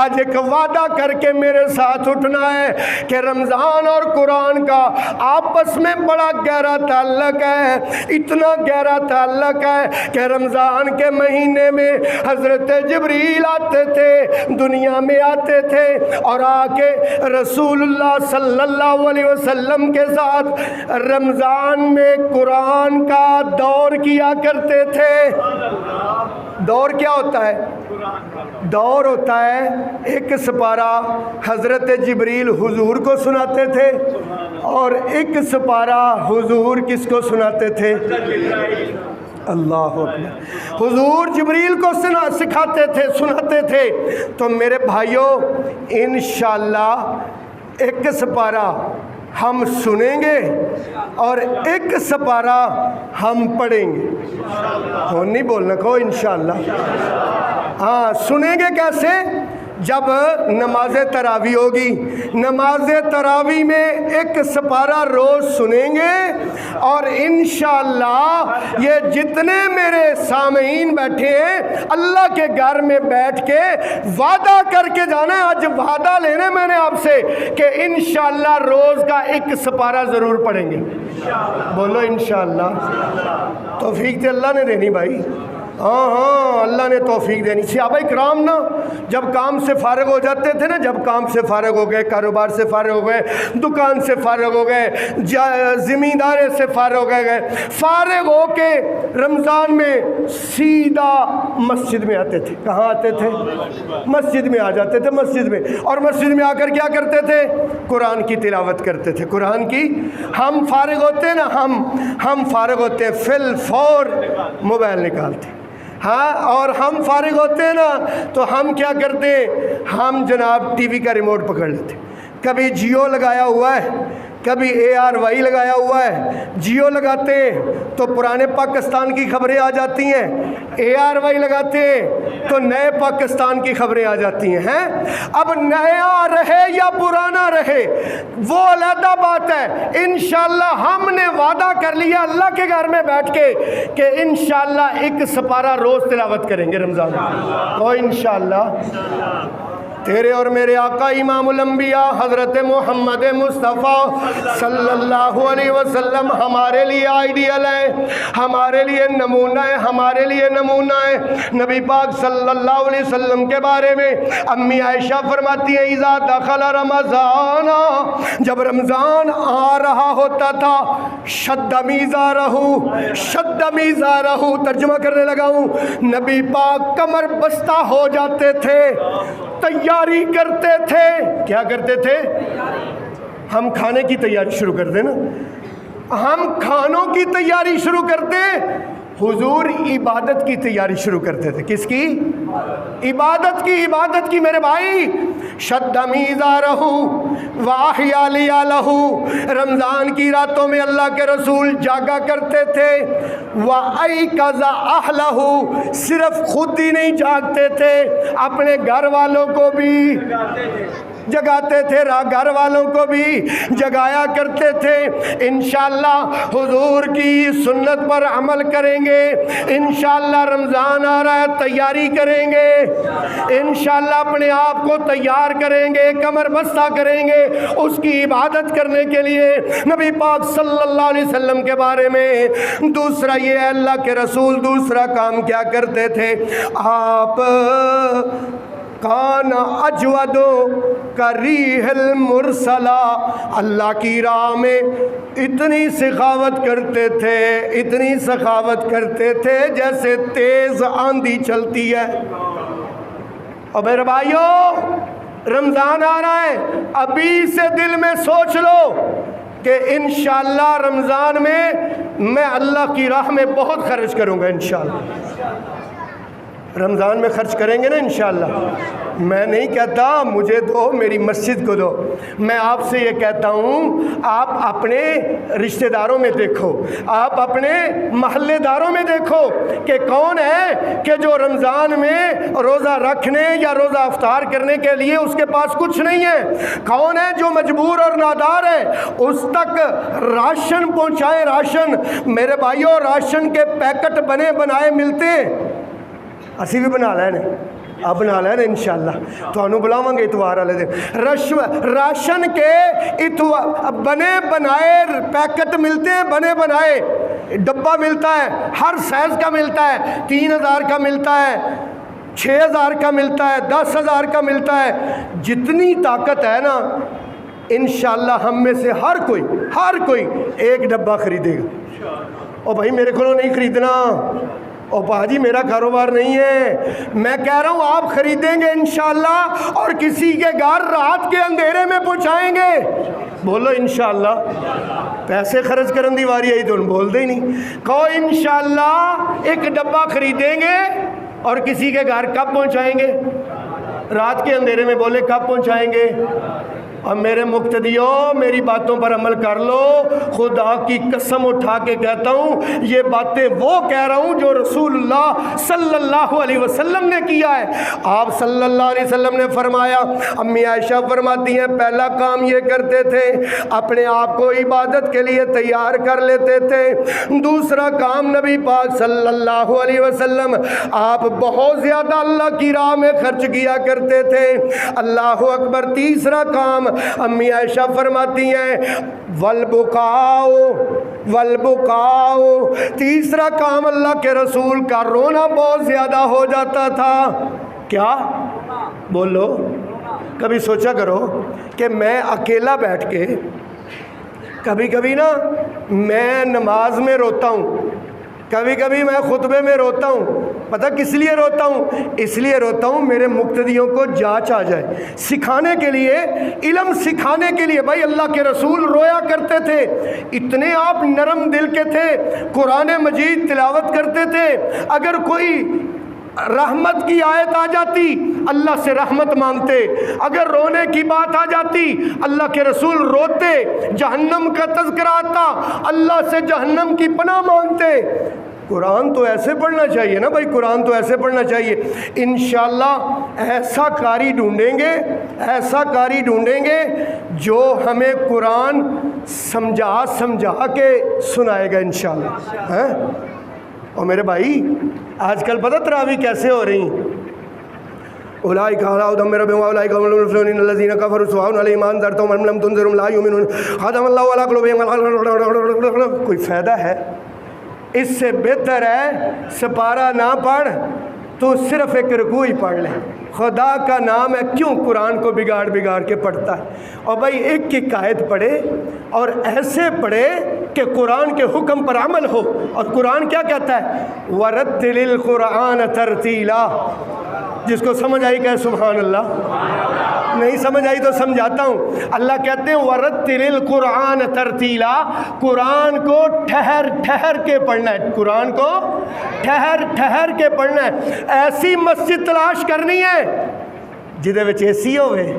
آج ایک وعدہ کر کے میرے ساتھ اٹھنا ہے کہ رمضان اور قرآن کا آپس میں بڑا گہرا تعلق ہے، اتنا گہرا تعلق ہے کہ رمضان کے مہینے میں حضرت جبریل آتے تھے، دنیا میں آتے تھے اور آ کے رسول اللہ صلی اللہ علیہ وسلم کے ساتھ رمضان میں قرآن کا دور کیا کرتے تھے۔ دور کیا ہوتا ہے؟ دور ہوتا ہے ایک سپارہ حضرت جبریل حضور کو سناتے تھے اور ایک سپارہ حضور کس کو سناتے تھے؟ اللہ اکبر۔ حضور جبریل کو سکھاتے تھے، سناتے تھے۔ تو میرے بھائیوں انشاءاللہ ایک سپارہ ہم سنیں گے اور ایک سپارہ ہم پڑھیں گے۔ نہیں بولنا کہو انشاءاللہ۔ ہاں سنیں گے کیسے؟ جب نماز تراویح ہوگی، نماز تراویح میں ایک سپارہ روز سنیں گے اور انشاءاللہ یہ جتنے میرے سامعین بیٹھے ہیں اللہ کے گھر میں بیٹھ کے وعدہ کر کے جانا ہے، آج وعدہ لینے میں نے آپ سے کہ انشاءاللہ روز کا ایک سپارہ ضرور پڑھیں گے۔ بولو انشاءاللہ۔ توفیق تے اللہ نے دینی بھائی، ہاں اللہ نے توفیق دینی۔ صحابہ کرام نا جب کام سے فارغ ہو جاتے تھے نا، جب کام سے فارغ ہو گئے، کاروبار سے فارغ ہو گئے، دکان سے فارغ ہو گئے، زمیندارے سے فارغ ہو گئے، فارغ ہو کے رمضان میں سیدھا مسجد میں آتے تھے۔ کہاں آتے تھے؟ مسجد میں آ جاتے تھے، مسجد میں، اور مسجد میں آ کر کیا کرتے تھے؟ قرآن کی تلاوت کرتے تھے، قرآن کی۔ ہم فارغ ہوتے ہیں نا، ہم فارغ ہوتے ہیں فی الفور موبائل نکالتے ہیں، ہاں، اور ہم فارغ ہوتے ہیں نا تو ہم کیا کرتے ہیں؟ ہم جناب ٹی وی کا ریموٹ پکڑ لیتے، کبھی جیو لگایا ہوا ہے، کبھی ARY لگایا ہوا ہے۔ جیو لگاتے ہیں تو پرانے پاکستان کی خبریں آ جاتی ہیں، ARY لگاتے ہیں تو نئے پاکستان کی خبریں آ جاتی ہیں۔ اب نیا رہے یا پرانا رہے وہ علیحدہ بات ہے۔ انشاءاللہ ہم نے وعدہ کر لیا اللہ کے گھر میں بیٹھ کے کہ انشاءاللہ ایک سپارہ روز تلاوت کریں گے رمضان میں، تو انشاءاللہ تیرے اور میرے آقا امام الانبیاء حضرت محمد مصطفیٰ صلی اللہ علیہ وسلم ہمارے لیے آئیڈیل ہے، ہمارے لیے نمونہ ہے، ہمارے لیے نمونہ ہے۔ نبی پاک صلی اللہ علیہ وسلم کے بارے میں امی عائشہ فرماتی ہیں اذا دخل رمضان، جب رمضان آ رہا ہوتا تھا شد میزارہ، شد میزارہ، ترجمہ کرنے لگا ہوں، نبی پاک کمر بستہ ہو جاتے تھے، تیاری کرتے تھے۔ کیا کرتے تھے؟ ہم کھانے کی تیاری شروع کر دیں نا، ہم کھانوں کی تیاری شروع کرتے، حضور عبادت کی تیاری شروع کرتے تھے۔ کس کی؟ عبادت کی میرے بھائی۔ شد میزارہ واحیا لیالہ، رمضان کی راتوں میں اللہ کے رسول جاگا کرتے تھے۔ وَأَيْقَظَ أَهْلَهُ، صرف خود ہی نہیں جاگتے تھے، اپنے گھر والوں کو بھی جگاتے تھے، گھر والوں کو بھی جگایا کرتے تھے۔ انشاءاللہ حضور کی سنت پر عمل کریں گے، انشاءاللہ رمضان آ رہا ہے تیاری کریں گے، انشاءاللہ اپنے آپ کو تیار کریں گے، کمر بستہ کریں گے اس کی عبادت کرنے کے لیے۔ نبی پاک صلی اللہ علیہ وسلم کے بارے میں دوسرا یہ ہے، اللہ کے رسول دوسرا کام کیا کرتے تھے؟ آپ کان اجود کریح المرسلہ، اللہ کی راہ میں اتنی سخاوت کرتے تھے جیسے تیز آندھی چلتی ہے۔ اور میرے بھائیو، رمضان آ رہا ہے، ابھی سے دل میں سوچ لو کہ انشاءاللہ رمضان میں میں اللہ کی راہ میں بہت خرچ کروں گا۔ انشاءاللہ رمضان میں خرچ کریں گے نا انشاءاللہ۔ میں نہیں کہتا مجھے دو، میری مسجد کو دو، میں آپ سے یہ کہتا ہوں آپ اپنے رشتہ داروں میں دیکھو، آپ اپنے محلے داروں میں دیکھو کہ کون ہے کہ جو رمضان میں روزہ رکھنے یا روزہ افطار کرنے کے لیے اس کے پاس کچھ نہیں ہے، کون ہے جو مجبور اور نادار ہے، اس تک راشن پہنچائیں۔ راشن میرے بھائیوں، راشن کے پیکٹ بنے بنائے ملتے ہیں، اسی بھی بنا لینے، اب بنا لینے انشاءاللہ، تو انہوں بلاؤں گے اتوار والے دن۔ راشن کے بنے بنائے پیکٹ ملتے ہیں، بنے بنائے ڈبہ ملتا ہے، ہر سائز کا ملتا ہے، 3000 کا ملتا ہے، 6000 کا ملتا ہے، 10,000 کا ملتا ہے۔ جتنی طاقت ہے نا انشاءاللہ ہم میں سے ہر کوئی ایک ڈبہ خریدے گا۔ اور بھائی میرے کو نہیں خریدنا، اور بھاجی میرا کاروبار نہیں ہے، میں کہہ رہا ہوں آپ خریدیں گے انشاءاللہ اور کسی کے گھر رات کے اندھیرے میں پہنچائیں گے۔ بولو انشاءاللہ۔ پیسے خرچ کرن دی واری آئی تو بول دے ہی نہیں، کہو انشاءاللہ ایک ڈبہ خریدیں گے اور کسی کے گھر کب پہنچائیں گے؟ رات کے اندھیرے میں۔ بولے کب پہنچائیں گے؟ اور میرے مقتدیوں میری باتوں پر عمل کر لو، خدا کی قسم اٹھا کے کہتا ہوں یہ باتیں وہ کہہ رہا ہوں جو رسول اللہ صلی اللہ علیہ وسلم نے کیا ہے۔ آپ صلی اللہ علیہ وسلم نے فرمایا، امی عائشہ فرماتی ہیں پہلا کام یہ کرتے تھے اپنے آپ کو عبادت کے لیے تیار کر لیتے تھے، دوسرا کام نبی پاک صلی اللہ علیہ وسلم آپ بہت زیادہ اللہ کی راہ میں خرچ کیا کرتے تھے، اللہ اکبر۔ تیسرا کام امی عائشہ فرماتی ہیں والبکاؤ، تیسرا کام اللہ کے رسول کا رونا بہت زیادہ ہو جاتا تھا۔ کیا؟ بولو، کبھی سوچا کرو کہ میں اکیلا بیٹھ کے کبھی نا میں نماز میں روتا ہوں، کبھی میں خطبے میں روتا ہوں۔ پتہ کس لیے روتا ہوں؟ اس لیے روتا ہوں میرے مقتدیوں کو جانچ آ جائے، سکھانے کے لیے، علم سکھانے کے لیے۔ بھائی اللہ کے رسول رویا کرتے تھے، اتنے آپ نرم دل کے تھے، قرآن مجید تلاوت کرتے تھے، اگر کوئی رحمت کی آیت آ جاتی اللہ سے رحمت مانگتے، اگر رونے کی بات آ جاتی اللہ کے رسول روتے، جہنم کا تذکرہ آتا اللہ سے جہنم کی پناہ مانگتے۔ قرآن تو ایسے پڑھنا چاہیے نا بھائی، قرآن تو ایسے پڑھنا چاہیے۔ انشاءاللہ ایسا قاری ڈھونڈیں گے جو ہمیں قرآن سمجھا کے سنائے گا انشاءاللہ۔ اور میرے بھائی آج کل پتہ تراویح کیسے ہو رہی ہیں؟ اولئک علی ھدی من ربہم واولئک هم المفلحون الذین کفروا سواء علیہم انذرتهم ام لم تنذرهم لا یؤمنون ختم اللہ علی قلوبہم۔ کوئی فائدہ ہے؟ اس سے بہتر ہے سپارہ نہ پڑھ تو صرف ایک رکوع ہی پڑھ لے۔ خدا کا نام ہے، کیوں قرآن کو بگاڑ کے پڑھتا ہے؟ اور بھائی ایک آیت پڑھے اور ایسے پڑھے کہ قرآن کے حکم پر عمل ہو۔ اور قرآن کیا کہتا ہے؟ وَرَتِّلِ الْقُرْآنَ تَرْتِيلًا۔ جس کو سمجھ آئی کہ سبحان اللہ۔ نہیں سمجھ آئی تو سمجھاتا ہوں. اللہ کہتے ہیں وَرَتِّلِ الْقُرْآنَ تَرْتِیلًا، قرآن کو ٹھہر ٹھہر کے پڑھنا ہے، قرآن کو ٹھہر ٹھہر کے پڑھنا ہے. ایسی مسجد تلاش کرنی ہے جہدے وچ اے سی ہوئے.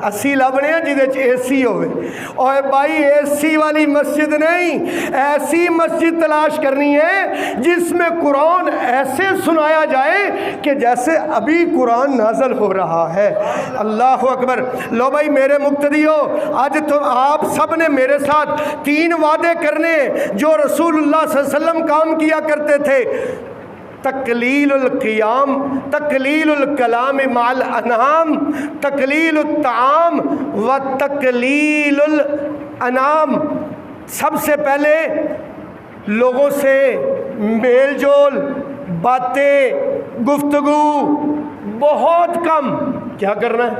اسی لبنے ہیں جہدے وچ اے سی ہوئے. اور بھائی اے سی والی مسجد نہیں، ایسی مسجد تلاش کرنی ہے جس میں قرآن ایسے سنایا جائے کہ جیسے ابھی قرآن نازل ہو رہا ہے. اللہ اکبر. لو بھائی میرے مقتدیو، آج تو آپ سب نے میرے ساتھ 3 وعدے کرنے جو رسول اللہ صلی اللہ علیہ وسلم کام کیا کرتے تھے. تقلیل القیام، تقلیل الکلام مع الانام، تقلیل الطعام و تقلیل الانام. سب سے پہلے لوگوں سے میل جول، باتیں، گفتگو بہت کم. کیا کرنا ہے؟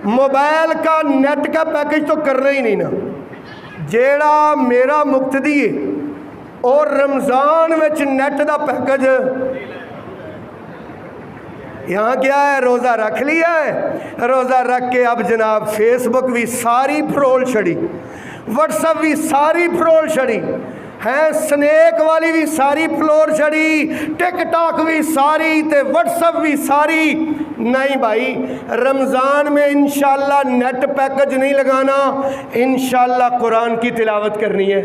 موبائل کا نیٹ کا پیکج تو کرنا ہی نہیں نا. جیڑا میرا مقتدی ہے اور رمضان وچ نیٹ دا پیکج یہاں کیا ہے، روزہ رکھ لیا ہے، روزہ رکھ کے اب جناب فیس بک بھی ساری فرول چھڑی، واٹس ایپ بھی ساری فرول چھڑی ہے، سنیک والی بھی ساری فلور چھڑی، ٹک ٹاک بھی ساری تے واٹس ایپ بھی ساری. نہیں بھائی، رمضان میں انشاءاللہ نیٹ پیکج نہیں لگانا، انشاءاللہ قرآن کی تلاوت کرنی ہے.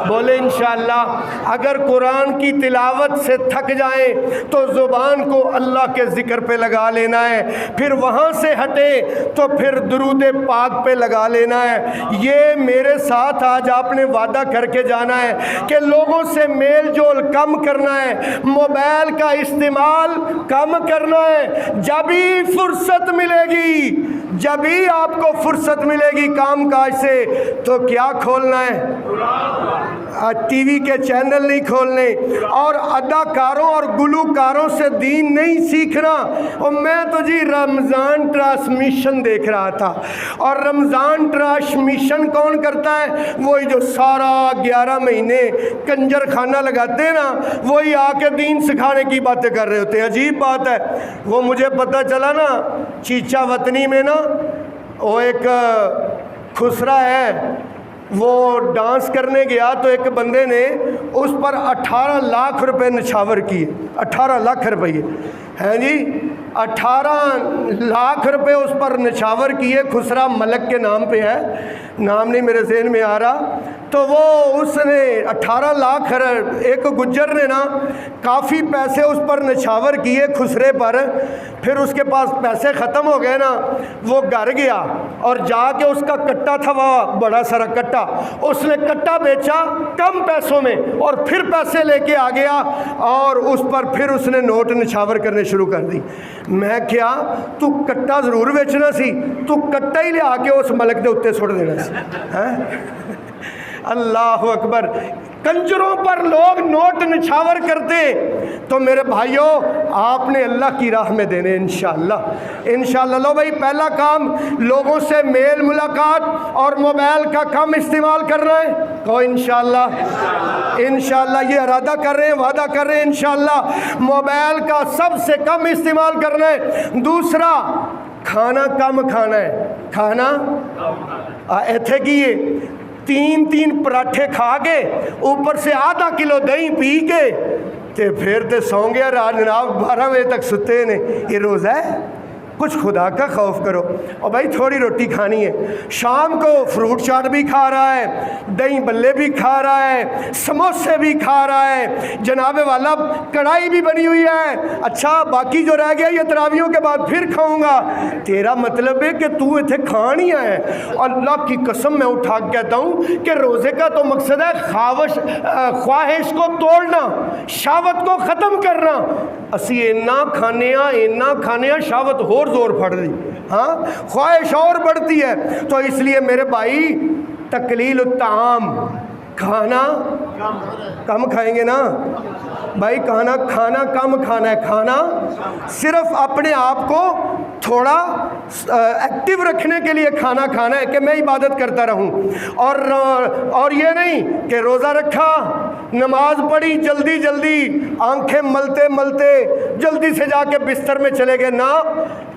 بولے انشاءاللہ. اگر قرآن کی تلاوت سے تھک جائیں تو زبان کو اللہ کے ذکر پہ لگا لینا ہے، پھر وہاں سے ہٹے تو پھر درود پاک پہ لگا لینا ہے. یہ میرے ساتھ آج آپ نے وعدہ کر کے جانا ہے کہ لوگوں سے میل جول کم کرنا ہے، موبائل کا استعمال کم کرنا ہے. جبھی فرصت ملے گی، جبھی آپ کو فرصت ملے گی کام کاج سے تو کیا کھولنا ہے؟ ٹی وی کے چینل نہیں کھولنے، اور اداکاروں اور گلوکاروں سے دین نہیں سیکھنا. اور میں تو جی رمضان ٹرانسمیشن دیکھ رہا تھا، اور رمضان ٹرانسمیشن کون کرتا ہے؟ وہی جو سارا 11 مہینے کنجر خانہ لگاتے ہیں نا، وہی آ کے دین سکھانے کی باتیں کر رہے ہوتے ہیں. عجیب بات ہے. وہ مجھے پتہ چلا نا چیچا وطنی میں نا وہ ایک خسرا ہے، وہ ڈانس کرنے گیا تو ایک بندے نے اس پر 18 لاکھ روپے نچھاور کیے. 18 لاکھ روپے ہیں جی، 18 لاکھ روپے اس پر نچھاور کیے. خسرا ملک کے نام پہ ہے، نام نہیں میرے ذہن میں آ رہا. تو وہ اس نے 18 لاکھ، ایک گجر نے نا کافی پیسے اس پر نچھاور کیے خسرے پر. پھر اس کے پاس پیسے ختم ہو گئے نا، وہ گھر گیا اور جا کے اس کا کٹا تھا، وہ بڑا سارا کٹا، اس نے کٹا بیچا کم پیسوں میں اور پھر پیسے لے کے آ گیا اور اس پر پھر اس نے نوٹ نچھاور کرنے شروع کر دی. میں کیا تو کٹا ضرور بیچنا سی، تو کٹا ہی لے آ کے اس ملک دے اتنے سٹ دینا سی. اللہ اکبر. کنجروں پر لوگ نوٹ نچھاور کرتے تو میرے بھائیوں آپ نے اللہ کی راہ میں دینے انشاءاللہ. انشاءاللہ. لو بھائی پہلا کام لوگوں سے میل ملاقات اور موبائل کا کم استعمال کرنا ہے. کہو انشاءاللہ. انشاءاللہ یہ ارادہ کر رہے ہیں، وعدہ کر رہے ہیں انشاءاللہ موبائل کا سب سے کم استعمال کرنا ہے. دوسرا کھانا کم کھانا ہے. کھانا ایتھے کیے 3 پراٹھے کھا کے اوپر سے آدھا کلو دہی پی کے تے پھر تے سو گیا رات جناب 12 بجے تک ستے نے. یہ روزہ ہے؟ کچھ خدا کا خوف کرو. اور بھائی تھوڑی روٹی کھانی ہے. شام کو فروٹ چاٹ بھی کھا رہا ہے، دہی بلے بھی کھا رہا ہے، سموسے بھی کھا رہا ہے، جناب والا کڑھائی بھی بنی ہوئی ہے. اچھا باقی جو رہ گیا یہ تراویحوں کے بعد پھر کھاؤں گا. تیرا مطلب ہے کہ تو اتنے کھا نہیں آیا ہے. اللہ کی قسم میں اٹھا کے کہتا ہوں کہ روزے کا تو مقصد ہے خواہش کو توڑنا، شہوت کو ختم کرنا. اسی اینا کھانے ہاں شہوت اور زور پھڑ دی، ہاں خواہش اور بڑھتی ہے. تو اس لیے میرے بھائی تقلیل الطعام، کھانا کم کھائیں گے نا بھائی. کھانا کم کھانا ہے. کھانا صرف اپنے آپ کو تھوڑا ایکٹیو رکھنے کے لیے کھانا کھانا ہے کہ میں عبادت کرتا رہوں. اور یہ نہیں کہ روزہ رکھا، نماز پڑھی، جلدی آنکھیں ملتے جلدی سے جا کے بستر میں چلے گئے. نہ،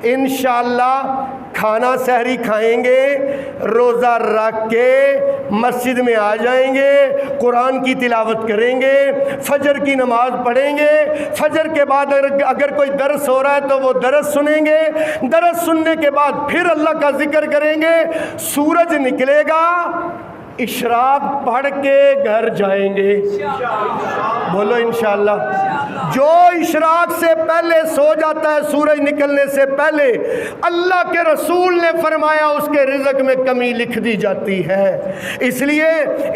انشاءاللہ کھانا سحری کھائیں گے، روزہ رکھ کے مسجد میں آ جائیں گے، قرآن کی تلاوت کریں گے، فجر کی نماز پڑھیں گے، فجر کے بعد اگر کوئی درس ہو رہا ہے تو وہ درس سنیں گے، درس سننے کے بعد پھر اللہ کا ذکر کریں گے، سورج نکلے گا، اشراق پڑھ کے گھر جائیں گے، بولو انشاءاللہ۔ جو اشراق سے پہلے سو جاتا ہے سورج نکلنے سے پہلے، اللہ کے رسول نے فرمایا اس کے رزق میں کمی لکھ دی جاتی ہے، اس لیے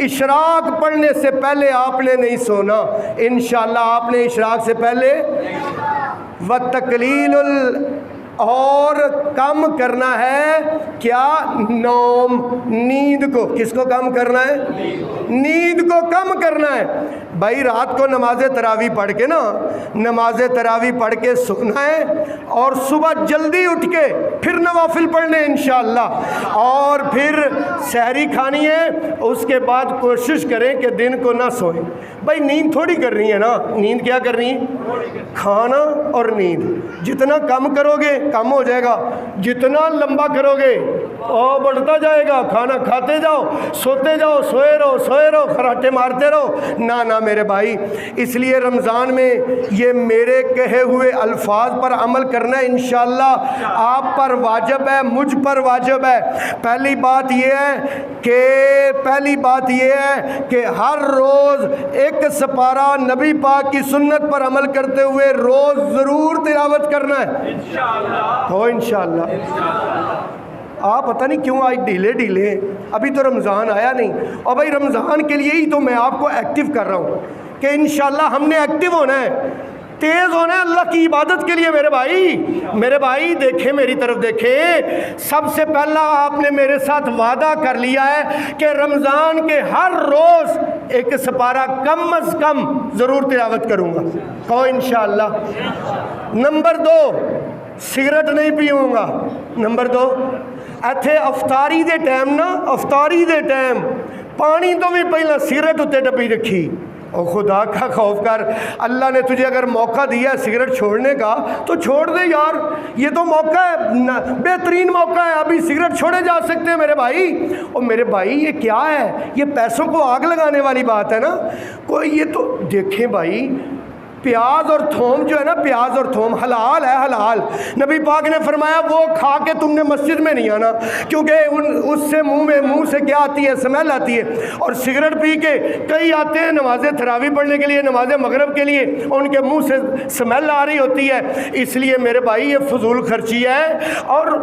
اشراق پڑھنے سے پہلے آپ نے نہیں سونا انشاءاللہ، آپ نے اشراق سے پہلے وَتَقْلِيلُ اور کم کرنا ہے کیا؟ نوم، نیند کو۔ کس کو کم کرنا ہے؟ نیند کو کم کرنا ہے۔ بھائی رات کو نماز تراویح پڑھ کے نا، نماز تراویح پڑھ کے سونا ہے اور صبح جلدی اٹھ کے پھر نوافل پڑھنے انشاءاللہ، اور پھر سحری کھانی ہے، اس کے بعد کوشش کریں کہ دن کو نہ سوئیں۔ بھائی نیند تھوڑی کرنی ہے نا، نیند کیا کرنی ہے؟ کھانا اور نیند جتنا کم کرو گے کم ہو جائے گا، جتنا لمبا کرو گے اور بڑھتا جائے گا۔ کھانا کھاتے جاؤ، سوتے جاؤ، سوئے رہو، خراٹے مارتے رہو، نہ میرے بھائی۔ اس لیے رمضان میں یہ میرے کہے ہوئے الفاظ پر عمل کرنا انشاءاللہ آپ پر واجب ہے، مجھ پر واجب ہے۔ پہلی بات یہ ہے کہ ہر روز ایک سپارہ نبی پاک کی سنت پر عمل کرتے ہوئے روز ضرور تلاوت کرنا ہے انشاءاللہ۔ آپ پتہ نہیں کیوں آج ڈھیلے ہیں، ابھی تو رمضان آیا نہیں، اور بھائی رمضان کے لیے ہی تو میں آپ کو ایکٹیو کر رہا ہوں کہ انشاءاللہ ہم نے ایکٹیو ہونا ہے، تیز ہونا ہے اللہ کی عبادت کے لیے۔ میرے بھائی دیکھیں، میری طرف دیکھیں، سب سے پہلا آپ نے میرے ساتھ وعدہ کر لیا ہے کہ رمضان کے ہر روز ایک سپارہ کم از کم ضرور تلاوت کروں گا، کہو انشاءاللہ۔ نمبر 2، سگریٹ نہیں پیوں گا۔ نمبر 2، ایتھے افطاری دے ٹائم پانی تو بھی پہلا سگریٹ اتنے ڈبی رکھی۔ اور خدا کا خوف کر، اللہ نے تجھے اگر موقع دیا ہے سگریٹ چھوڑنے کا تو چھوڑ دے یار، یہ تو موقع ہے، بہترین موقع ہے، ابھی سگریٹ چھوڑے جا سکتے ہیں میرے بھائی۔ اور میرے بھائی یہ کیا ہے؟ یہ پیسوں کو آگ لگانے والی بات ہے نا کوئی۔ یہ تو دیکھیں بھائی، پیاز اور تھوم جو ہے نا، پیاز اور تھوم حلال ہے، حلال۔ نبی پاک نے فرمایا وہ کھا کے تم نے مسجد میں نہیں آنا، کیونکہ اس سے منہ سے کیا آتی ہے؟ اسمیل آتی ہے۔ اور سگریٹ پی کے کئی آتے ہیں نماز تراویح پڑھنے کے لیے، نماز مغرب کے لیے، ان کے منہ سے اسمیل آ رہی ہوتی ہے۔ اس لیے میرے بھائی یہ فضول خرچی ہے۔ اور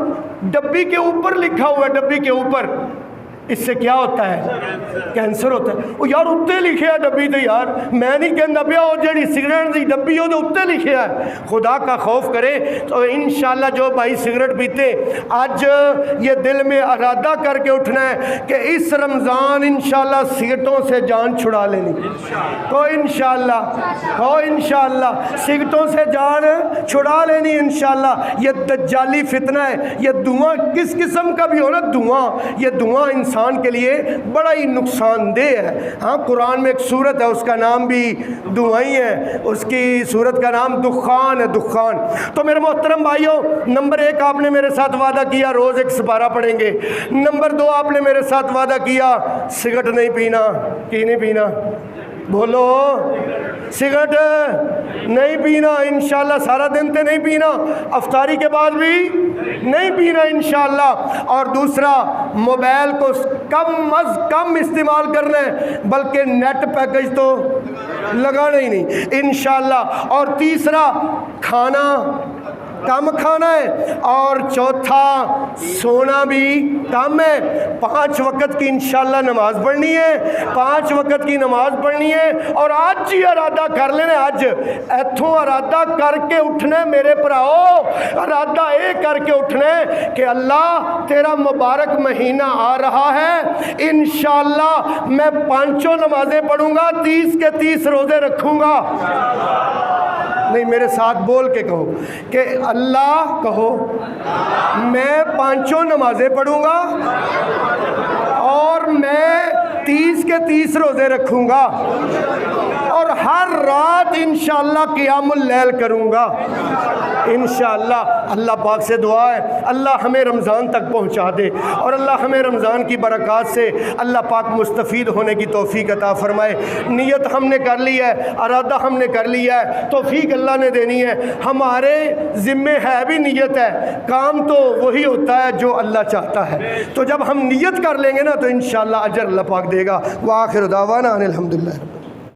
ڈبی کے اوپر لکھا ہوا ہے، ڈبی کے اوپر، اس سے کیا ہوتا ہے؟ کینسر ہوتا ہے۔ وہ یار اتنے لکھے ہے ڈبی تے، یار میں نہیں کہنا پیا وہ جڑی سگریٹ دی ڈبی وہ اتنے لکھے ہے۔ خدا کا خوف کرے تو انشاءاللہ جو بھائی سگریٹ پیتے، آج یہ دل میں ارادہ کر کے اٹھنا ہے کہ اس رمضان انشاءاللہ سگریٹوں سے جان چھڑا لینی، انشاءاللہ سگریٹوں سے جان چھڑا لینی انشاءاللہ۔ یہ دجالی فتنہ ہے، یہ دھواں کس قسم کا بھی ہو نا، یہ دھواں انسان کے لیے بڑا ہی نقصان دہ ہے۔ ہاں قرآن میں ایک سورت ہے، اس کا نام بھی دھواں ہی ہے، اس کی سورت کا نام دخان ہے، دخان۔ تو میرے محترم بھائیوں، نمبر 1 آپ نے میرے ساتھ وعدہ کیا روز ایک سپارہ پڑھیں گے۔ نمبر 2 آپ نے میرے ساتھ وعدہ کیا سگریٹ نہیں پینا۔ کی نہیں پینا؟ بولو، سگریٹ نہیں پینا انشاءاللہ، سارا دن تے نہیں پینا، افطاری کے بعد بھی نہیں پینا انشاءاللہ۔ اور دوسرا، موبائل کو کم از کم استعمال کرنا ہے، بلکہ نیٹ پیکج تو لگانا ہی نہیں انشاءاللہ۔ اور تیسرا، کھانا کم کھانا ہے، اور چوتھا سونا بھی کم ہے۔ 5 وقت کی انشاءاللہ نماز پڑھنی ہے، 5 وقت کی نماز پڑھنی ہے۔ اور آج ہی ارادہ کر لینا، آج ایتھوں ارادہ کر کے اٹھنا ہے میرے پراؤ، ارادہ کر کے اٹھنا ہے کہ اللہ تیرا مبارک مہینہ آ رہا ہے، انشاءاللہ میں 5 نمازیں پڑھوں گا، 30 کے 30 روزے رکھوں گا۔ نہیں، میرے ساتھ بول کے کہو کہ اللہ، کہو میں 5 نمازیں پڑھوں گا اور میں 30 کے 30 روزے رکھوں گا، اور ہر رات انشاءاللہ قیام اللیل کروں گا۔ انشاءاللہ اللہ پاک سے دعا ہے اللہ ہمیں رمضان تک پہنچا دے، اور اللہ ہمیں رمضان کی برکات سے اللہ پاک مستفید ہونے کی توفیق عطا فرمائے۔ نیت ہم نے کر لی ہے، ارادہ ہم نے کر لیا ہے، توفیق اللہ نے دینی ہے۔ ہمارے ذمے ہے بھی نیت ہے، کام تو وہی ہوتا ہے جو اللہ چاہتا ہے، تو جب ہم نیت کر لیں گے نا تو انشاءاللہ اجر اللہ پاک دے گا۔ وآخر دعوانا ان الحمدللہ۔